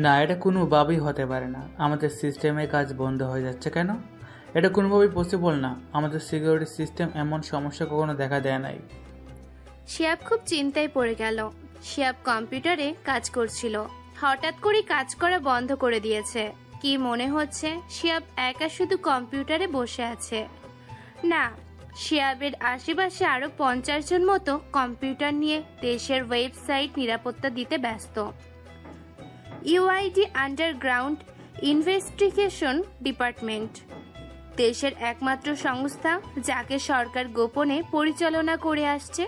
না, এটা কোনোভাবেই হতে পারে না। আমাদের সিস্টেমের কাজ বন্ধ হয়ে যাচ্ছে কেন? এটা কোনোভাবেই পসিবল না। আমাদের সিকিউরিটি সিস্টেম এমন সমস্যা কখনো দেখা দেয় নাই। শিহাব খুব চিন্তায় পড়ে গেল। শিহাব কম্পিউটারে কাজ করছিল, হঠাৎ করে কাজ করা বন্ধ করে দিয়েছে। কি মনে হচ্ছে শিহাব একা শুধু কম্পিউটারে বসে আছে? না, শিহাবের আশেপাশে আরো 50 জন মতো কম্পিউটার নিয়ে দেশের ওয়েবসাইট নিরাপত্তা দিতে ব্যস্ত। ইউআইডি আন্ডারগ্রাউন্ড ইনভেস্টিগেশন ডিপার্টমেন্ট দেশের একমাত্র সংস্থা যাকে সরকার গোপনে পরিচালনা করে আসছে।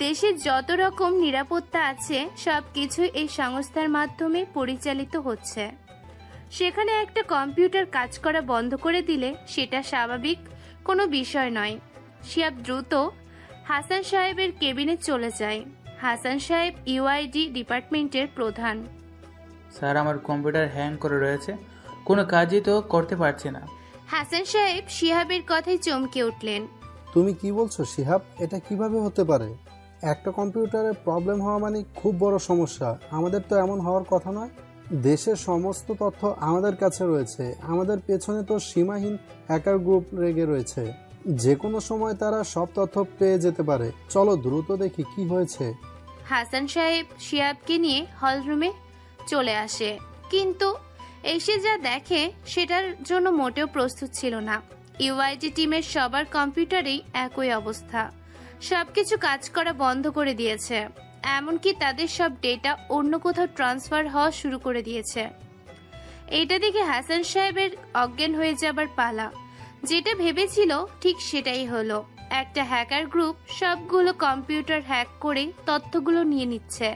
দেশের যত রকম নিরাপত্তা আছে সবকিছু এই সংস্থার মাধ্যমে পরিচালিত হচ্ছে। সেখানে একটা কম্পিউটার কাজ করা বন্ধ করে দিলে সেটা স্বাভাবিক কোনো বিষয় নয়। শিহাব দ্রুত হাসান সাহেবের কেবিনে চলে যায়। হাসান সাহেব ইউআইডি ডিপার্টমেন্টের প্রধান। স্যার, আমার কম্পিউটার হ্যাং করে রয়েছে, কোনো কাজই তো করতে পারছি না। হাসান সাহেব শিহাবের কথায় চমকে উঠলেন। তুমি কি বলছো শিহাব? এটা কিভাবে হতে পারে? একটা কম্পিউটারে প্রবলেম হওয়া মানে খুব বড় সমস্যা। আমাদের তো এমন হওয়ার কথা নয়। দেশের সমস্ত তথ্য আমাদের কাছে রয়েছে। আমাদের পেছনে তো সীমাহীন হ্যাকার গ্রুপ রেগে রয়েছে। যে কোনো সময় তারা সব তথ্য পেয়ে যেতে পারে। চলো দ্রুত দেখি কি হয়েছে। হাসান সাহেব শিহাবকে নিয়ে হলরুমে চলে আসে, কিন্তু এসে যা দেখে সেটার জন্য মোটেও প্রস্তুত ছিল না। ইউআইডি টিমের সবার কম্পিউটারেই একই অবস্থা। সবকিছু কাজ করা বন্ধ করে দিয়েছে, এমনকি তাদের সব ডেটা অন্য কোথাও ট্রান্সফার হওয়া শুরু করে দিয়েছে। এটা দেখে হাসান সাহেবের অজ্ঞান হয়ে যাবার পালা। যেটা ভেবেছিল ঠিক সেটাই হলো। একটা হ্যাকার গ্রুপ সবগুলো কম্পিউটার হ্যাক করে তথ্যগুলো নিয়ে নিচ্ছে।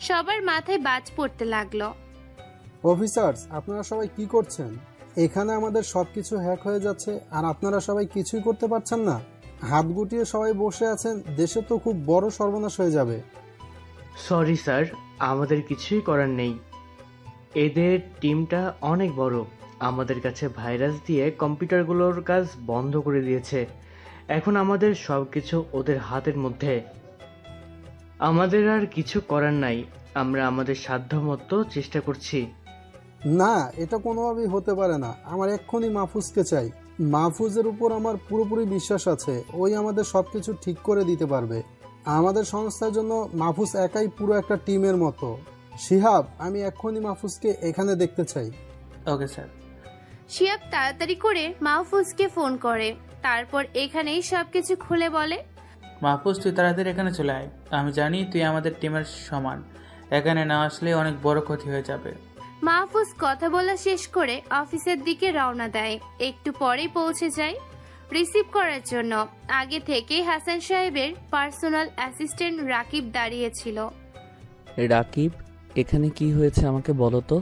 সবার মাথায় বাজ পড়তে লাগলো। অফিসার্স, আপনারা সবাই কি করছেন? এখানে আমাদের সবকিছু হ্যাক হয়ে যাচ্ছে আর আপনারা সবাই কিছুই করতে পারছেন না। হাত গুটিয়ে সবাই বসে আছেন। দেশে তো খুব বড় সর্বনাশ হয়ে যাবে। সরি স্যার, আমাদের কিছুই করার নেই। এদের টিমটা অনেক বড়। আমাদের কাছে ভাইরাস দিয়ে কম্পিউটারগুলোর কাজ বন্ধ করে দিয়েছে। এখন আমাদের সবকিছু ওদের হাতের মধ্যে। আমাদের আর কিছু করার নাই। আমরা আমাদের সাধ্যমতো চেষ্টা করছি। না, এটা কোনোভাবেই হতে পারে না। আমার এক্ষুনি মাহফুজকে চাই। মাহফুজের উপর আমার পুরোপুরি বিশ্বাস আছে। ওই আমাদের সবকিছু ঠিক করে দিতে পারবে। আমাদের সংস্থার জন্য মাহফুজ একাই পুরো একটা টিমের মতো। শিহাব, আমি এক্ষুনি মাহফুজকে এখানে দেখতে চাই। Okay sir. শিহাব তাড়াতাড়ি করে মাহফুজকে ফোন করে, তারপর এখানেই সবকিছু খুলে বলে। মাহফুজ, তুই তাড়াতাড়ি এখানে চলে আয়। আমি জানি তুই আমাদের টিমের সমান। এখানে না আসলে অনেক বড় ক্ষতি হয়ে যাবে। মাহফুজ কথা বলা শেষ করে অফিসের দিকে রওনা দেয়। একটু পরেই পৌঁছে যায় রিসিভ করার জন্য। আগে থেকেই হাসান সাহেবের পার্সোনাল অ্যাসিস্ট্যান্ট রাকিব দাঁড়িয়েছিল। রাকিব, এখানে কি হয়েছে আমাকে বলো তো।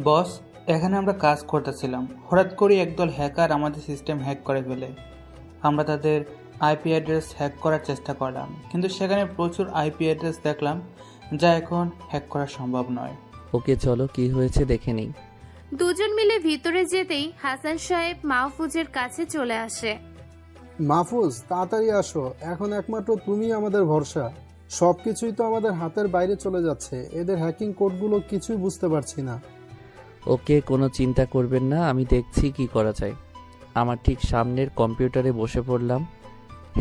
বস, এখানে আমরা কাজ করতেছিলাম, হঠাৎ করে একদল হ্যাকার আমাদের সিস্টেম হ্যাক করে ফেলে। আমরা তাদের আইপি অ্যাড্রেস হ্যাক করার চেষ্টা করলাম, কিন্তু সেখানে প্রচুর আইপি অ্যাড্রেস দেখলাম যা এখন হ্যাক করা সম্ভব নয়। ওকে, চলো কি হয়েছে দেখে নিই। দুজন মিলে ভিতরে যেতেই হাসান সাহেব মাহফুজের কাছে চলে আসে। মাহফুজ, তাড়াতাড়ি আসো। এখন একমাত্র তুমি আমাদের ভরসা। সবকিছুই তো আমাদের হাতের বাইরে চলে যাচ্ছে। এদের হ্যাকিং কোডগুলো কিছুই বুঝতে পারছি না। ওকে, কোনো চিন্তা করবেন না, আমি দেখছি কি করা যায়। আমার ঠিক সামনের কম্পিউটারে বসে পড়লাম।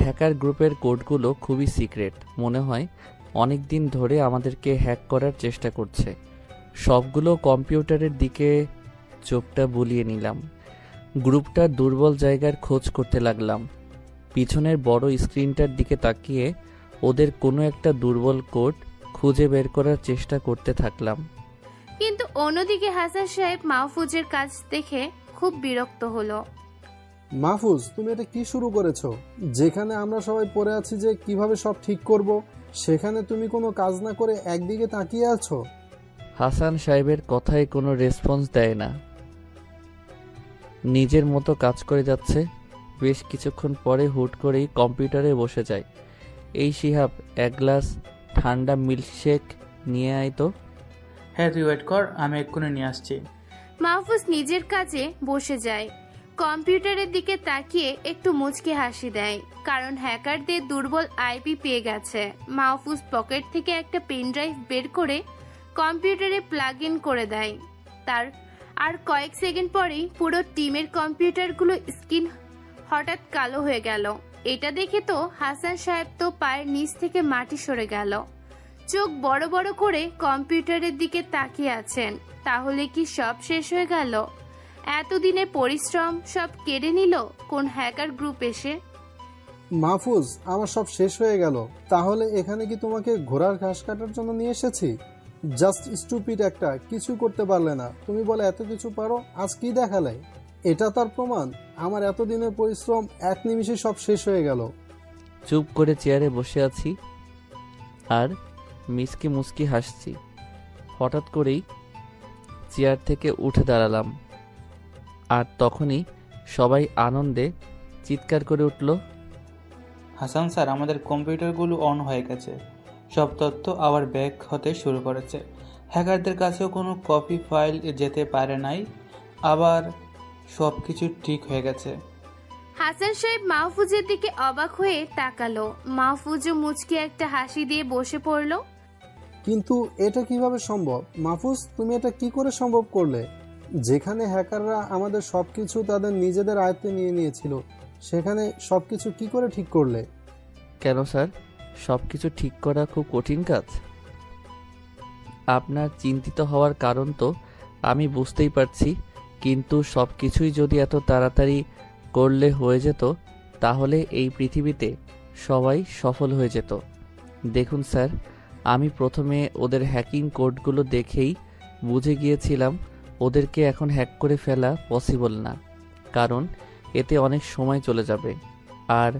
হ্যাকার গ্রুপের কোডগুলো খুবই সিক্রেট। মনে হয় অনেক দিন ধরে আমাদেরকে হ্যাক করার চেষ্টা করছে। সবগুলো কম্পিউটারের দিকে চোখটা বুলিয়ে নিলাম। গ্রুপটার দুর্বল জায়গার খোঁজ করতে লাগলাম। পিছনের বড় স্ক্রিনটার দিকে তাকিয়ে ওদের কোনো একটা দুর্বল কোড খুঁজে বের করার চেষ্টা করতে থাকলাম। কিন্তু অন্যদিকে হাসান সাহেব মাহফুজের কাজ দেখে খুব বিরক্ত হলো। মাহফুজ, তুমি এটা কি শুরু করেছো? যেখানে আমরা সবাই পড়ে আছি যে কিভাবে সব ঠিক করব, সেখানে তুমি কোনো কাজ না করে একদিকে তাকিয়ে আছো। হাসান সাহেবের কথায় কোনো রেসপন্স দেয় না, নিজের মতো কাজ করে যাচ্ছে। বেশ কিছুক্ষণ পরে হুট করেই কম্পিউটারে বসে যায়। এই শিহাব, এক গ্লাস ঠান্ডা মিল্কশেক নিয়ে আয় তো। হ্যাঁ, তুই ওয়েট কর, আমি এক্ষুনি নিয়ে আসছি। মাহফুজ নিজের কাজে বসে যায়। কম্পিউটারের দিকে তাকিয়ে একটু মুচকি হাসি দেয়, কারণ হ্যাকারদের দুর্বল আইপি পেয়ে গেছে। মাহফুজ পকেট থেকে একটা পেন ড্রাইভ বের করে কম্পিউটারে প্লাগ ইন করে দেয়। তার আর কয়েক সেকেন্ড পরেই পুরো টিমের কম্পিউটারগুলো স্ক্রিন হঠাৎ কালো হয়ে গেল। এটা দেখে তো হাসান সাহেব তো পায়ের নিচ থেকে মাটি সরে গেল। চোখ বড় বড় করে কম্পিউটারের দিকে তাকিয়ে আছেন। তাহলে কি সব শেষ হয়ে গেল? এতদিনের পরিশ্রম সব কেড়ে নিল কোন হ্যাকার গ্রুপ এসে? মাহফুজ, আমার সব শেষ হয়ে গেল। তাহলে এখানে কি তোমাকে ঘোড়ার ঘাস কাটার জন্য নিয়ে এসেছি? জাস্ট স্টুপিড একটা, কিছু করতে পারলে না। তুমি বলে এত কিছু পারো, আজ কি দেখালে? এটা তার প্রমাণ? আমার এতদিনের পরিশ্রম এক নিমিষে সব শেষ হয়ে গেল। চুপ করে চেয়ারে বসে আছি আর মিসকি মুসকি হাসছি। হঠাৎ করেই চেয়ার থেকে উঠে দাঁড়ালাম, আর তখনই সবাই আনন্দে চিৎকার করে উঠল, হাসান স্যার, আমাদের কম্পিউটারগুলো অন হয়ে গেছে। সব তথ্য আবার ব্যাক হতে শুরু করেছে। হ্যাকারদের কাছেও কোনো কপি ফাইল যেতে পারে নাই। আবার সব কিছু ঠিক হয়ে গেছে। হাসান সাহেব মাহফুজের দিকে অবাক হয়ে তাকালো। মাহফুজও মুচকি একটা হাসি দিয়ে বসে পড়ল। কিন্তু এটা কিভাবে সম্ভব? মাহফুজ, তুমি এটা কি করে সম্ভব করলে? যেখানে হ্যাকাররা আমাদের সবকিছু তাদের নিজেদের আয়ত্তে নিয়ে নিয়েছিল, সেখানে সবকিছু কি করে ঠিক করলে? কেন স্যার, সব কিছু ঠিক করা খুব কঠিন কাজ? আপনার চিন্তিত হওয়ার কারণ তো আমি বুঝতেই পারছি, কিন্তু সব কিছুই যদি এত তাড়াতাড়ি করলে হয়ে যেত, তাহলে এই পৃথিবীতে সবাই সফল হয়ে যেত। দেখুন স্যার, আমি প্রথমে ওদের হ্যাকিং কোডগুলো দেখেই বুঝে গিয়েছিলাম ওদেরকে এখন হ্যাক করে ফেলা পসিবল না, কারণ এতে অনেক সময় চলে যাবে, আর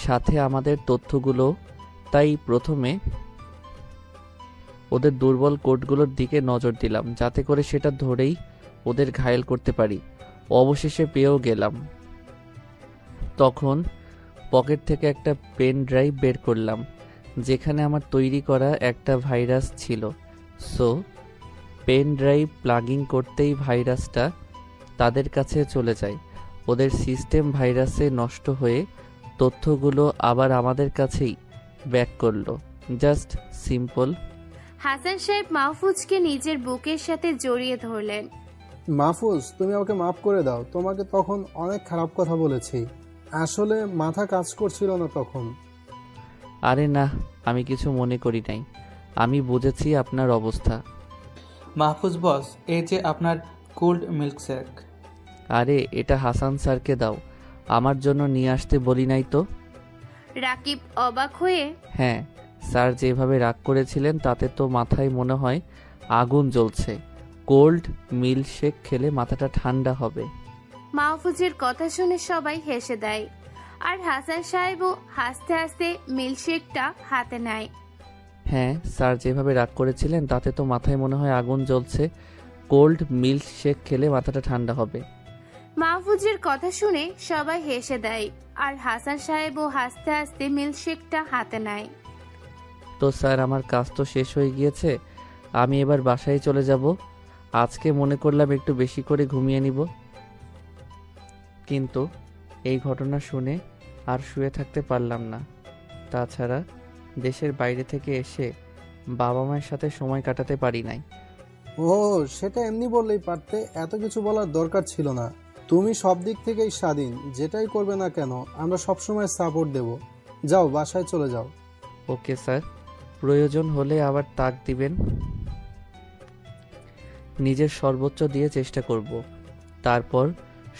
সাথে আমাদের তথ্যগুলো। তাই প্রথমে ওদের দুর্বল কোডগুলোর দিকে নজর দিলাম, যাতে করে সেটা ধরেই ওদের ঘায়েল করতে পারি। অবশেষে পেয়েও গেলাম। তখন পকেট থেকে একটা পেন ড্রাইভ বের করলাম, যেখানে আমার তৈরি করা একটা ভাইরাস ছিল। সো পেন ড্রাইভ প্লাগিং করতেই ভাইরাসটা তাদের কাছে চলে যায়। ওদের সিস্টেম ভাইরাসে নষ্ট হয়ে তথ্যগুলো আবার আমাদের কাছেই ব্যাক করলো। Just simple. হাসান সাহেব মাহফুজকে নিজের বুকের সাথে জড়িয়ে ধরলেন। মাহফুজ, তুমি আমাকে মাফ করে দাও। তোমাকে তখন অনেক খারাপ কথা বলেছি। আসলে মাথা কাজ করছিল না তখন। আরে না, আমি কিছু মনে করি নাই। আমি বুঝেছি আপনার অবস্থা। মাহফুজ বস, এই যে আপনার কোল্ড মিল্কশেক। আরে এটা হাসান স্যারকে দাও, আমার জন্য নিয়ে আসতে বলি নাই তো? রাকিব অবাক হয়ে, হ্যাঁ স্যার যেভাবে রাগ করেছিলেন তাতে তো মাথায় মনে হয় আগুন জ্বলছে। কোল্ড মিল্কশেক খেলে মাথাটা ঠান্ডা হবে। মাহফুজের কথা শুনে সবাই হেসে দেয়, আর হাসান সাহেবও হাসতে হাসতে মিল্কশেকটা হাতে নেয়। হ্যাঁ, স্যার যেভাবে রাগ করেছিলেন তাতে তো মাথায় মনে হয় আগুন জ্বলছে। কোল্ড মিল্কশেক খেলে মাথাটা ঠান্ডা হবে। মাহফুজের কথা শুনে সবাই হেসে দেয়, আর হাসান সাহেবও হাসতে হাসতে মিল্কশেকটা হাতে নেয়। তো স্যার, আমার কাজ তো শেষ হয়ে গিয়েছে, আমি এবার বাসায় চলে যাব। আজকে মনে করলাম একটু বেশি করে ঘুমিয়ে নিব, কিন্তু এই ঘটনা শুনে আর শুয়ে থাকতে পারলাম না। তাছাড়া দেশের বাইরে থেকে এসে বাবা মায়ের সাথে সময় কাটাতে পারি নাই। ও, সেটা এমনি বললেই পারতে, এত কিছু বলার দরকার ছিল না। তুমি সব দিক থেকেই স্বাধীন, যেটাই করবে না কেন আমরা সবসময় সাপোর্ট দেব। যাও, বাসায় চলে যাও। ওকে স্যার, প্রয়োজন হলে আবার তাক দিবেন। নিজের সর্বোচ্চ দিয়ে চেষ্টা করব। তারপর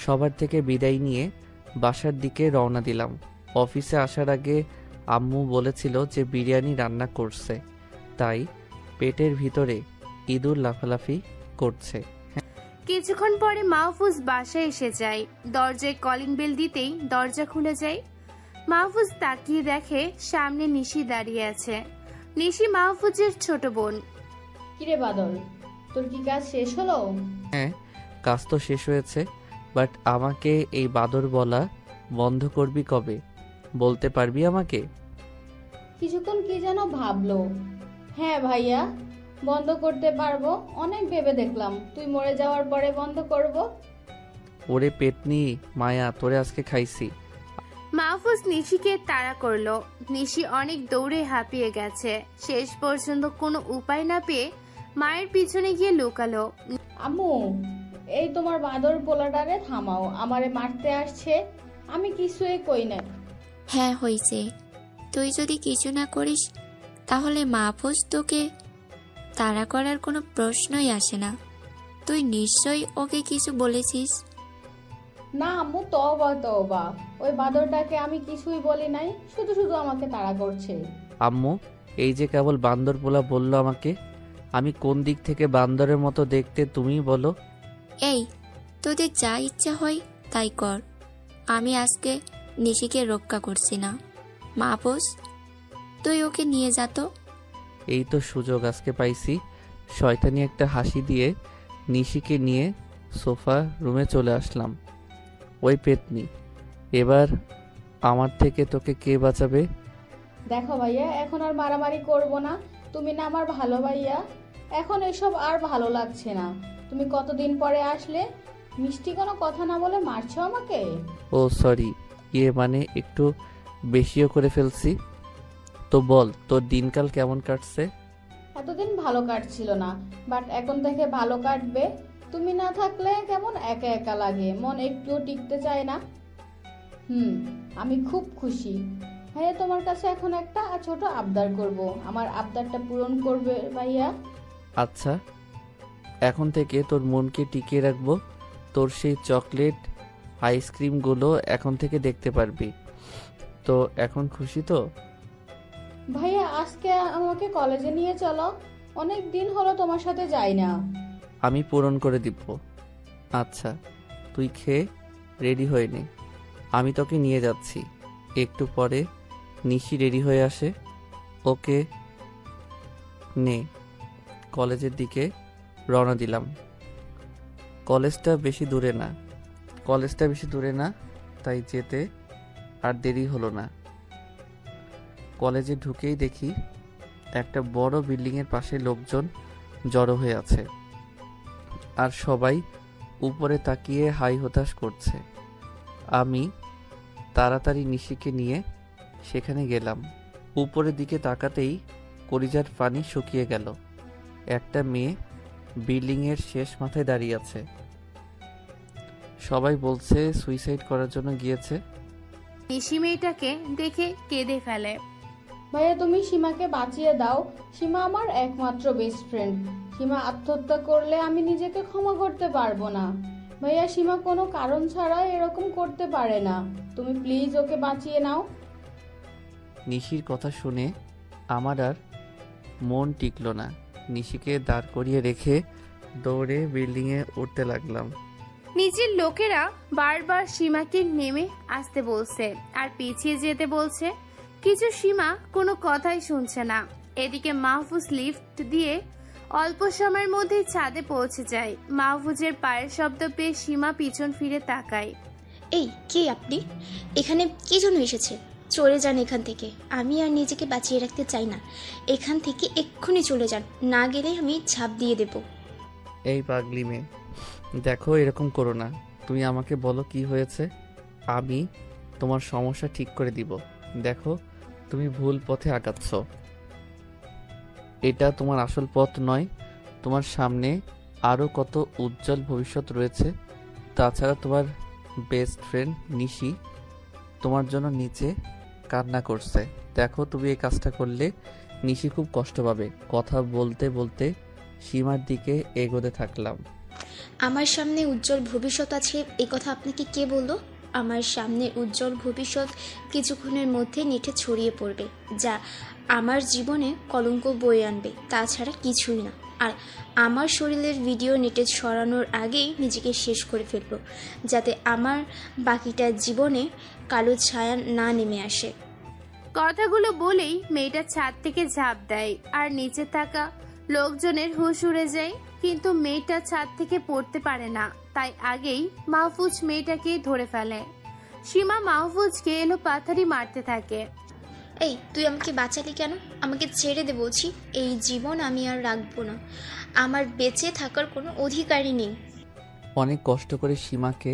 সবার থেকে বিদায় নিয়ে বাসার দিকে রওনা দিলাম। অফিসে আসার আগে আম্মু বলেছিল যে বিরিয়ানি রান্না করছে, তাই পেটের ভিতরে ইঁদুর লাফালাফি করছে। কিছুক্ষণ পরে মাহফুজ বাসায় এসে যায়। দরজায় কলিং বেল দিতেই দরজা খুলে যায়। মাহফুজ তাকিয়ে দেখে সামনে নিশি দাঁড়িয়ে আছে। নিশি মাহফুজের ছোট বোন। কিরে বাদল, তোর কি কাজ শেষ হলো? হ্যাঁ, কাজ তো শেষ হয়েছে, বাট আমাকে এই বাদর বলা বন্ধ করবি কবে? বলতে পারবি আমাকে? কিছুক্ষণ কি যেন ভাবলো। হ্যাঁ ভাইয়া, বন্ধ করতে পারবো। অনেক ভেবে দেখলাম তুই মরে যাওয়ার পরে বন্ধ করব। ওরে পেতনি মায়া, তোরে আজকে খাইছি। মাহফুজ নিশিকে তাড়া করলো। নিশি অনেক দৌড়ে হাঁপিয়ে গেছে। শেষ পর্যন্ত কোনো উপায় না পেয়ে মায়ের পিছনে গিয়ে লুকালো। আম্মু, এই তোমার বাঁদর পোলাটারে থামাও, আমারে মারতে আসছে। আমি কিছুই কই না। হ্যাঁ হয়েছে, তুই যদি কিছু না করিস তাহলে মাহফুজ তোকে তাড়া করার কোনো প্রশ্নই আসে না। তুই নিশ্চয়ই ওকে কিছু বলেছিস। না আম্মু, তওবা তওবা, ওই বাঁদরটাকে আমি কিছুই বলি নাই, শুধু শুধু আমাকে তাড়া করছে। আম্মু, এই যে কেবল বান্দর পোলা বললো আমাকে, আমি কোন দিক থেকে বান্দরের মতো দেখতে তুমিই বলো। এই, তোদের যা ইচ্ছা হয় তাই কর, আমি আজকে নিশিকে রক্ষা করছি না। মাহফুজ, তুই ওকে নিয়ে যা তো। এই তো সুযোগ আজকে পাইছি। শয়তানি একটা হাসি দিয়ে নিশিকে নিয়ে সোফা রুমে চলে আসলাম। ওই পেতনি, এবার আমার থেকে তোকে কে বাঁচাবে? দেখো ভাইয়া, এখন আর মারামারি করব না। তুমি না আমার ভালো ভাইয়া, এখন এসব আর ভালো লাগছে না। তুমি কতদিন পরে আসলে, মিষ্টি কোনো কথা না বলে মারছো আমাকে। ও সরি, মানে একটু বেশিও করে ফেলছি। তো বল, তোর দিনকাল কেমন কাটছে? এতদিন ভালো কাটছিল না, বাট এখন থেকে ভালো কাটবে। তুমি না থাকলে কেমন একা একা লাগে, মন একটুও টিকতে চায় না। আমি খুব খুশি ভাইয়া। তোমার কাছে এখন একটা ছোট আবদার করব, আমার আবদারটা পূরণ করবে ভাইয়া? আচ্ছা, এখন থেকে তোর মনকে টিকিয়ে রাখবো। তোর সেই চকলেট আইসক্রিমগুলো এখন থেকে দেখতে পারবি। তো এখন খুশি তো? ভাইয়া, আজকে আমাকে কলেজে নিয়ে চলো, অনেক দিন হলো তোমার সাথে যাই না। আমি পূরণ করে দিব। আচ্ছা, তুই খেয়ে রেডি হয়ে নে, আমি তোকে নিয়ে যাচ্ছি। একটু পরে নিশি রেডি হয়ে আসে। ওকে নে, কলেজের দিকে রওনা দিলাম। কলেজটা বেশি দূরে না, তাই যেতে আর দেরি হলো না। কলেজে ঢুকেই দেখি একটা বড় বিল্ডিংয়ের পাশে লোকজন জড়ো হয়ে আছে, আর সবাই উপরে তাকিয়ে হাই হতাশ করছে। আমি তাড়াতাড়ি নিশিকে নিয়ে সেখানে গেলাম। উপরের দিকে তাকাতেই কলিজার পানি শুকিয়ে গেল। একটা মেয়ে বিল্ডিংয়ের শেষ মাথায় দাঁড়িয়ে আছে। সবাই বলছে সুইসাইড করার জন্য গিয়েছে। নিশি মেয়েটাকে দেখে কেঁদে ফেলে। ভাইয়া, তুমি সীমাকে বাঁচিয়ে দাও। সীমা আমার একমাত্র বেস্ট ফ্রেন্ড। সীমা আত্মহত্যা করলে আমি নিজেকে ক্ষমা করতে পারবো না। ভাইয়া, সীমা কোনো কারণ ছাড়া এরকম করতে পারে না। তুমি প্লিজ ওকে বাঁচিয়ে নাও। নিশির কথা শুনে আমার আর মন টিকলো না। নিশিকে দাঁড় করিয়ে রেখে দৌড়ে বিল্ডিংয়ে উঠতে লাগলাম। নিজের লোকেরা বারবার সীমাকে নেমে আসতে বলছে আর পিছিয়ে যেতে বলছে, কিছু সীমা কোনো কথাই শুনছে না। এদিকে মাহফুজ লিফট দিয়ে অল্প সময়ের মধ্যেই ছাদে পৌঁছে যায়। মাহফুজের পায়ের শব্দ পেয়ে সীমা পিছন ফিরে তাকায়। এই, কে আপনি? এখানে কি জন্য এসেছে? চলে যান এখান থেকে, আমি আর নিজেকে বাঁচিয়ে রাখতে চাই না। এখান থেকে এক্ষুনি চলে যান, না গেলে আমি ঝাঁপ দিয়ে দেব। এই পাগলি মেয়ে, দেখো এরকম করো না। তুমি আমাকে বলো কি হয়েছে, আমি তোমার সমস্যা ঠিক করে দিব। দেখো, তুমি ভুল পথে আগাচ্ছ। এটা তোমার আসল পথ নয়। তোমার সামনে আরও কত উজ্জ্বল ভবিষ্যৎ রয়েছে। তাছাড়া তোমার বেস্ট ফ্রেন্ড নিশি তোমার জন্য নিচে কান্না করছে। দেখো, তুমি এই কাজটা করলে নিশি খুব কষ্ট পাবে। কথা বলতে বলতে সীমার দিকে এগোতে থাকলাম। আমার সামনে উজ্জ্বল ভবিষ্যৎ আছে, এই কথা আপনাকে কে বললো? আমার সামনে উজ্জ্বল ভবিষ্যৎ কিছুক্ষণের মধ্যে নেটে ছড়িয়ে পড়বে, যা আমার জীবনে কলঙ্ক বয়ে আনবে, তাছাড়া কিছুই না। আর আমার শরীরের ভিডিও নেটে ছড়ানোর আগেই নিজেকে শেষ করে ফেলবো, যাতে আমার বাকিটা জীবনে কালো ছায়া না নেমে আসে। কথাগুলো বলেই মেয়েটা ছাদ থেকে ঝাঁপ দেয় আর নিচে থাকা লোকজনের হুঁশ উড়ে যায়। কিন্তু মেয়েটা ছাদ থেকে পড়তে পারে না, তাই আগেই মাহফুজ মেয়েটাকে ধরে ফেলে। সীমা মাহফুজকে এলো পাথারি মারতে থাকে। এই, তুই আমাকে বাঁচালি কেন? আমাকে ছেড়ে দে বলছি। এই জীবন আমি আর রাখবো না, আমার বেঁচে থাকার কোনো অধিকারই নেই। অনেক কষ্ট করে সীমাকে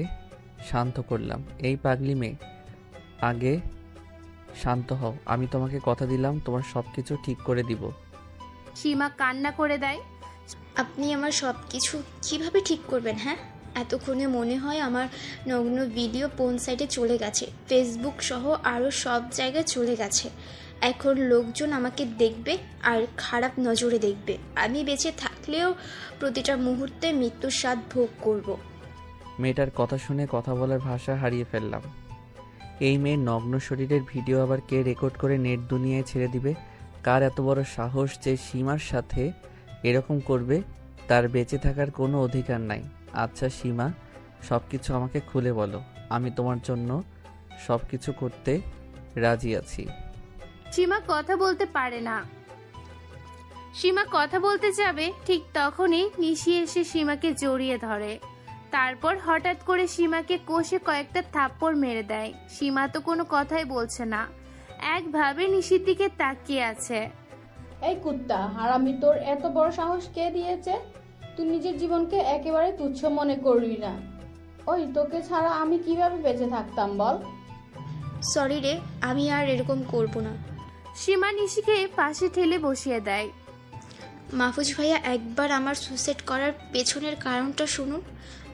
শান্ত করলাম। এই পাগলি মেয়ে, আগে শান্ত হও। আমি তোমাকে কথা দিলাম তোমার সব কিছু ঠিক করে দিব। সীমা কান্না করে দেয়। আপনি আমার সব কিছু কীভাবে ঠিক করবেন? হ্যাঁ, এতক্ষণে মনে হয় আমার নগ্ন ভিডিও কোন সাইডে চলে গেছে, ফেসবুক সহ আরও সব জায়গায় চলে গেছে। এখন লোকজন আমাকে দেখবে আর খারাপ নজরে দেখবে। আমি বেঁচে থাকলেও প্রতিটা মুহূর্তে মৃত্যুর স্বাদ ভোগ করব। মেয়েটার কথা শুনে কথা বলার ভাষা হারিয়ে ফেললাম। এই মেয়ের নগ্ন শরীরের ভিডিও আবার কে রেকর্ড করে নেট দুনিয়ায় ছেড়ে দিবে? কার এত বড় সাহস যে সীমার সাথে এরকম করবে? তার বেঁচে থাকার কোনো অধিকার নাই। আচ্ছা সীমা, সব কিছু আমাকে খুলে বলো। আমি তোমার জন্য সব কিছু করতে রাজি আছি। সীমা কথা বলতে পারে না। সীমা কথা বলতে যাবে ঠিক তখনই নিশি এসে সীমাকে জড়িয়ে ধরে। তারপর হঠাৎ করে সীমাকে কষে কয়েকটা থাপ্পড় মেরে দেয়। সীমা তো কোনো কথাই বলছে না, একভাবে নিশির দিকে তাকিয়ে আছে। এই কুত্তা হারামি, তোর এত বড় সাহস কে দিয়েছে? তুই নিজের জীবনকে একেবারে তুচ্ছ মনে করবি না। ওই তোকে ছাড়া আমি কিভাবে বেঁচে থাকতাম বল? সরি রে, আমি আর এরকম করব না। সীমা নিশিকে পাশে ঠেলে বসিয়ে দেয়। মাহফুজ ভাইয়া, একবার আমার সুইসাইড করার পেছনের কারণটা শুনুন।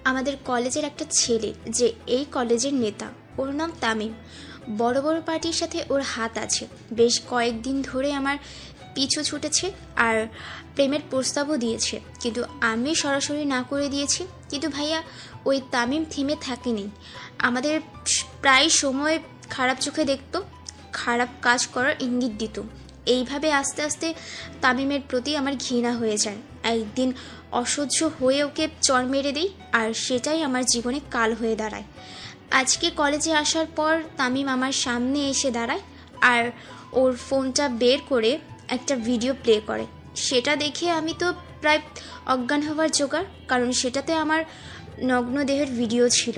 আমাদের কলেজের একটা ছেলে যে এই কলেজের নেতা, ওর নাম তামিম। বড় বড় পার্টির সাথে ওর হাত আছে। বেশ কয়েকদিন ধরে আমার পিছু ছুটেছে আর প্রেমের প্রস্তাবও দিয়েছে, কিন্তু আমি সরাসরি না করে দিয়েছি। কিন্তু ভাইয়া, ওই তামিম থেমে থাকেনি। আমাদের প্রায় সময় খারাপ চোখে দেখতো, খারাপ কাজ করার ইঙ্গিত দিত। এইভাবে আস্তে আস্তে তামিমের প্রতি আমার ঘৃণা হয়ে যায়। একদিন অসহ্য হয়ে ওকে চড় মেরে দিই, আর সেটাই আমার জীবনে কাল হয়ে দাঁড়ায়। আজকে কলেজে আসার পর তামিম আমার সামনে এসে দাঁড়ায় আর ওর ফোনটা বের করে একটা ভিডিও প্লে করে। সেটা দেখে আমি তো প্রায় অজ্ঞান হওয়ার জোগাড়, কারণ সেটাতে আমার নগ্ন দেহের ভিডিও ছিল।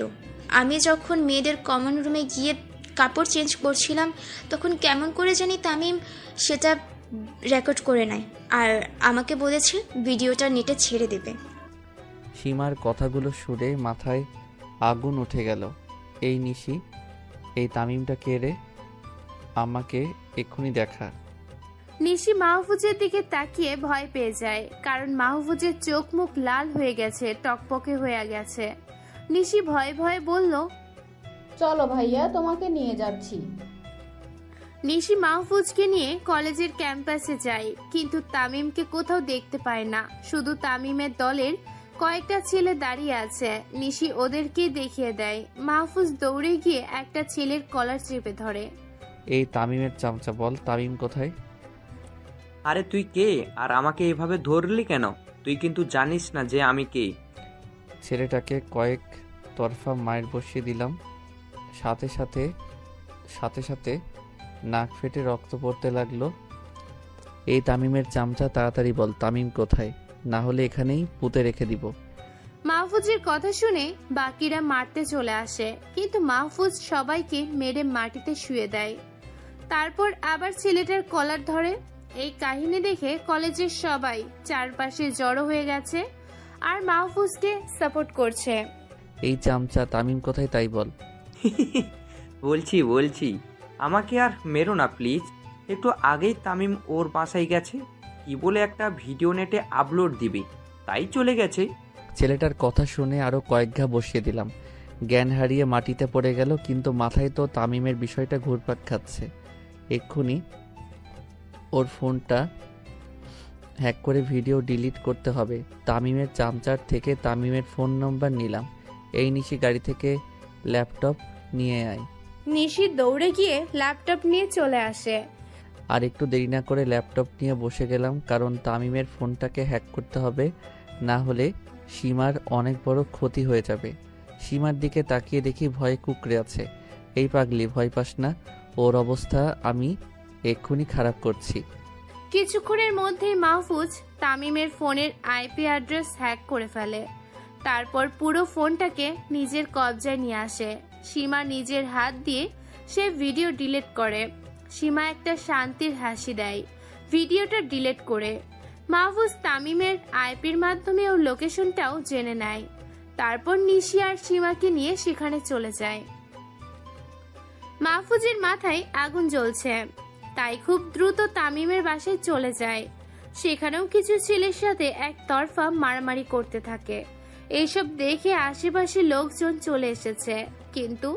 আমি যখন মেয়েদের কমন রুমে গিয়ে কাপড় চেঞ্জ করছিলাম, তখন কেমন করে জানি তামিম সেটা রেকর্ড করে নেয় আর আমাকে বলেছে ভিডিওটা নেটে ছেড়ে দেবে। সীমার কথাগুলো শুনে মাথায় আগুন উঠে গেল। এই নিশি, এই তামিমটা কে রে? আমাকে এক্ষুনি দেখা। নিশি মাহফুজের দিকে তাকিয়ে ভয় পেয়ে যায়, কারণ মাহফুজের চোখ মুখ লাল হয়ে গেছে, টকপকে হয়ে গেছে। নিশি ভয়ে ভয়ে বলল, চলো ভাইয়া, তোমাকে নিয়ে যাচ্ছি। নিশি মাহফুজকে নিয়ে কলেজের ক্যাম্পাসে যায়, কিন্তু তামিমকে কোথাও দেখতে পায় না। শুধু তামিমের দলের কয়েকটা ছেলে দাঁড়িয়ে আছে। নিশি ওদেরকে দেখিয়ে দেয়। মাহফুজ দৌড়ে গিয়ে একটা ছেলের কলার চেপে ধরে। এই তামিমের চামচা, বল তামিম কোথায়? আরে তুই কে আর আমাকে এভাবে ধরলি কেন? তুই কিন্তু জানিস না যে আমি কে। ছেলেটাকে কয়েক তরফা মায়ের বসিয়ে দিলাম। সাথে সাথে নাক ফেটে রক্ত পড়তে লাগলো। এই তামিমের চামচা, তাড়াতাড়ি বল তামিম কোথায়, না হলে এখানেই পুঁতে রেখে দিব। মাহফুজের কথা শুনে বাকিরা মারতে চলে আসে, কিন্তু মাহফুজ সবাইকে মেরে মাটিতে শুয়ে দেয়। তারপর আবার ছেলেটার কলার ধরে। এই কাহিনী দেখে কলেজের সবাই চারপাশে জড়ো হয়ে গেছে আর মাহফুজকে সাপোর্ট করছে। এই চামচা, তামিম কোথায় তাই বল। বলছি আমাকে আর মেরো না প্লিজ। একটু আগেই তামিম ওর বাসায় গেছে, কি বলে একটা ভিডিও নেটে আপলোড দিবে, তাই চলে গেছে। ছেলেটার কথা শুনে আরো কয়েক ঘা বসিয়ে দিলাম। জ্ঞান হারিয়ে মাটিতে পড়ে গেল, কিন্তু মাথায় তো তামিমের বিষয়টা ঘুরপাক খাচ্ছে। এক্ষুনি ওর ফোনটা হ্যাক করে ভিডিও ডিলিট করতে হবে। তামিমের চামচার থেকে তামিমের ফোন নম্বর নিলাম। এই নিশি, গাড়ি থেকে ল্যাপটপ নিয়ে আয়। নিশি দৌড়ে গিয়ে ল্যাপটপ নিয়ে চলে আসে। আর একটু দেরি না করে ল্যাপটপ নিয়ে বসে গেলাম, কারণ তামিমের ফোনটাকে হ্যাক করতে হবে, না হলে সীমার অনেক বড় ক্ষতি হয়ে যাবে। সীমার দিকে তাকিয়ে দেখি ভয়ে কুঁকড়ে আছে। এই পাগলি, ভয় পাস না, ওর অবস্থা আমি এক্ষুনি খারাপ করছি। কিছুক্ষণের মধ্যেই মাহফুজ তামিমের ফোনের আইপি অ্যাড্রেস হ্যাক করে ফেলে। তারপর পুরো ফোনটাকে নিজের কবজায় নিয়ে আসে। সীমা নিজের হাত দিয়ে সে ভিডিও ডিলিট করে। সীমা একটা শান্তির হাসি দেয় ভিডিওটা ডিলিট করে। মাহফুজ তামিমের আইপির মাধ্যমে ওর লোকেশনটাও জেনে নেয়। তারপর নিশি আর সীমাকে নিয়ে সেখানে চলে যায়। মাহফুজের মাথায় আগুন জ্বলছে, তাই খুব দ্রুত তামিমের বাসায় চলে যায়। সেখানেও কিছু ছেলের সাথে একতরফা মারামারি করতে থাকে। এইসব দেখে আশেপাশে লোকজন চলে এসেছে, কিন্তু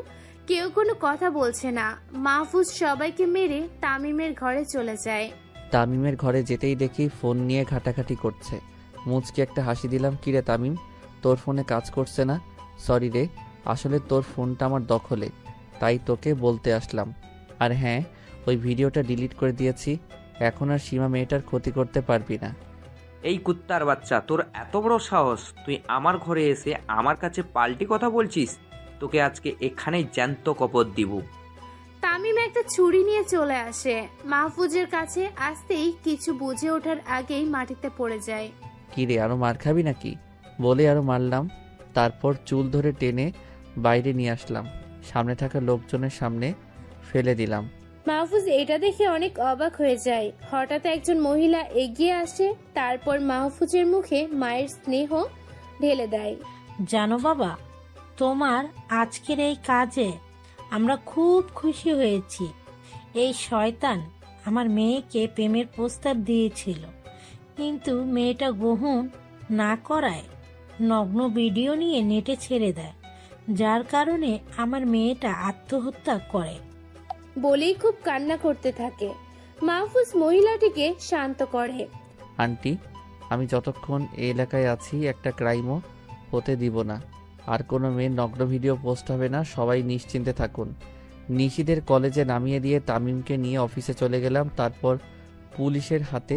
কেউ কোনো কথা বলছে না। মাহফুজ সবাইকে মেরে তামিমের ঘরে চলে যায়। তামিমের ঘরে যেতেই দেখি ফোন নিয়ে ঘাটাঘাটি করছে। মুচকি একটা হাসি দিলাম। কিরে তামিম, তোর ফোনে কাজ করছে না? সরি রে, আসলে তোর ফোনটা আমার দখলে, তাই তোকে বলতে আসলাম। আর হ্যাঁ, ওই ভিডিওটা ডিলিট করে দিয়েছি, এখন আর সীমা মেয়েটার ক্ষতি করতে পারবি না। এই কুত্তার বাচ্চা, তোর এত বড় সাহস, তুই আমার ঘরে এসে আমার কাছে পাল্টি কথা বলছিস? তোকে আজকে এখানেই জ্যান্ত কপর দিব। তামিম একটা ছুরি নিয়ে চলে আসে। মাহফুজের কাছে আসতেই কিছু বুঝে ওঠার আগেই মাটিতে পড়ে যায়। কিরে, আরো মার খাবি নাকি? বলে আরো মারলাম। তারপর চুল ধরে টেনে বাইরে নিয়ে আসলাম, সামনে থাকা লোকজনের সামনে ফেলে দিলাম। মাহফুজ এটা দেখে অনেক অবাক হয়ে যায়। হঠাৎ একজন মহিলা এগিয়ে আসে, তারপর মাহফুজের মুখে মায়ের স্নেহ ঢেলে দেয়। জানো বাবা, তোমার আজকের এই কাজে আমরা খুব খুশি হয়েছি। এই শয়তান আমার মেয়েকে প্রেমের প্রস্তাব দিয়েছিল, কিন্তু মেয়েটা গ্রহণ না করায় নগ্ন ভিডিও নিয়ে নেটে ছেড়ে দেয়, যার কারণে আমার মেয়েটা আত্মহত্যা করে। বলেই খুব কান্না করতে থাকে। মাহফুজ মহিলাটিকে শান্ত করে। আন্টি, আমি যতক্ষণ এই এলাকায় আছি একটা ক্রাইমও হতে দিব না। আর কোনো মেয়ের নগ্ন ভিডিও পোস্ট হবে না, সবাই নিশ্চিন্তে থাকুন। নিশিদের কলেজে নামিয়ে দিয়ে তামিমকে নিয়ে অফিসে চলে গেলাম, তারপর পুলিশের হাতে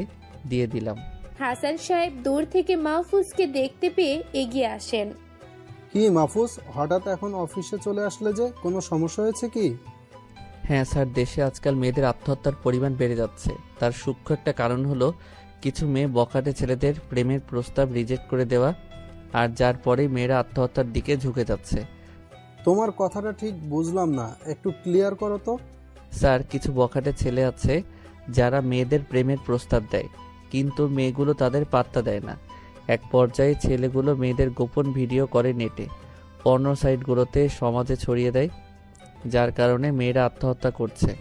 দিয়ে দিলাম। হাসান সাহেব দূর থেকে মাহফুজকে দেখতে পেয়ে এগিয়ে আসেন। কি মাহফুজ, হঠাৎ এখন অফিসে চলে আসলে যে? কোনো সমস্যা হয়েছে কি? হ্যাঁ স্যার, দেশে আজকাল মেয়েদের আত্মহত্যার পরিমাণ বেড়ে যাচ্ছে। তার সূক্ষ্ম একটা কারণ হলো কিছু মেয়ে বখাটে ছেলেদের প্রেমের প্রস্তাব রিজেক্ট করে দেওয়া, আর যার পরে মেয়েরা আত্মহত্যার দিকে ঝুঁকে যাচ্ছে। তোমার কথাটা ঠিক বুঝলাম না, একটু ক্লিয়ার করো তো। স্যার, কিছু বখাটে ছেলে আছে যারা মেয়েদের প্রেমের প্রস্তাব দেয়, কিন্তু মেয়েগুলো তাদের পাত্তা দেয় না। এক পর্যায়ে ছেলেগুলো মেয়েদের গোপন ভিডিও করে নেটে, পর্ন সাইটগুলোতে সমাজে ছড়িয়ে দেয়, যার কারণে মেয়েরা আত্মহত্যা করছে।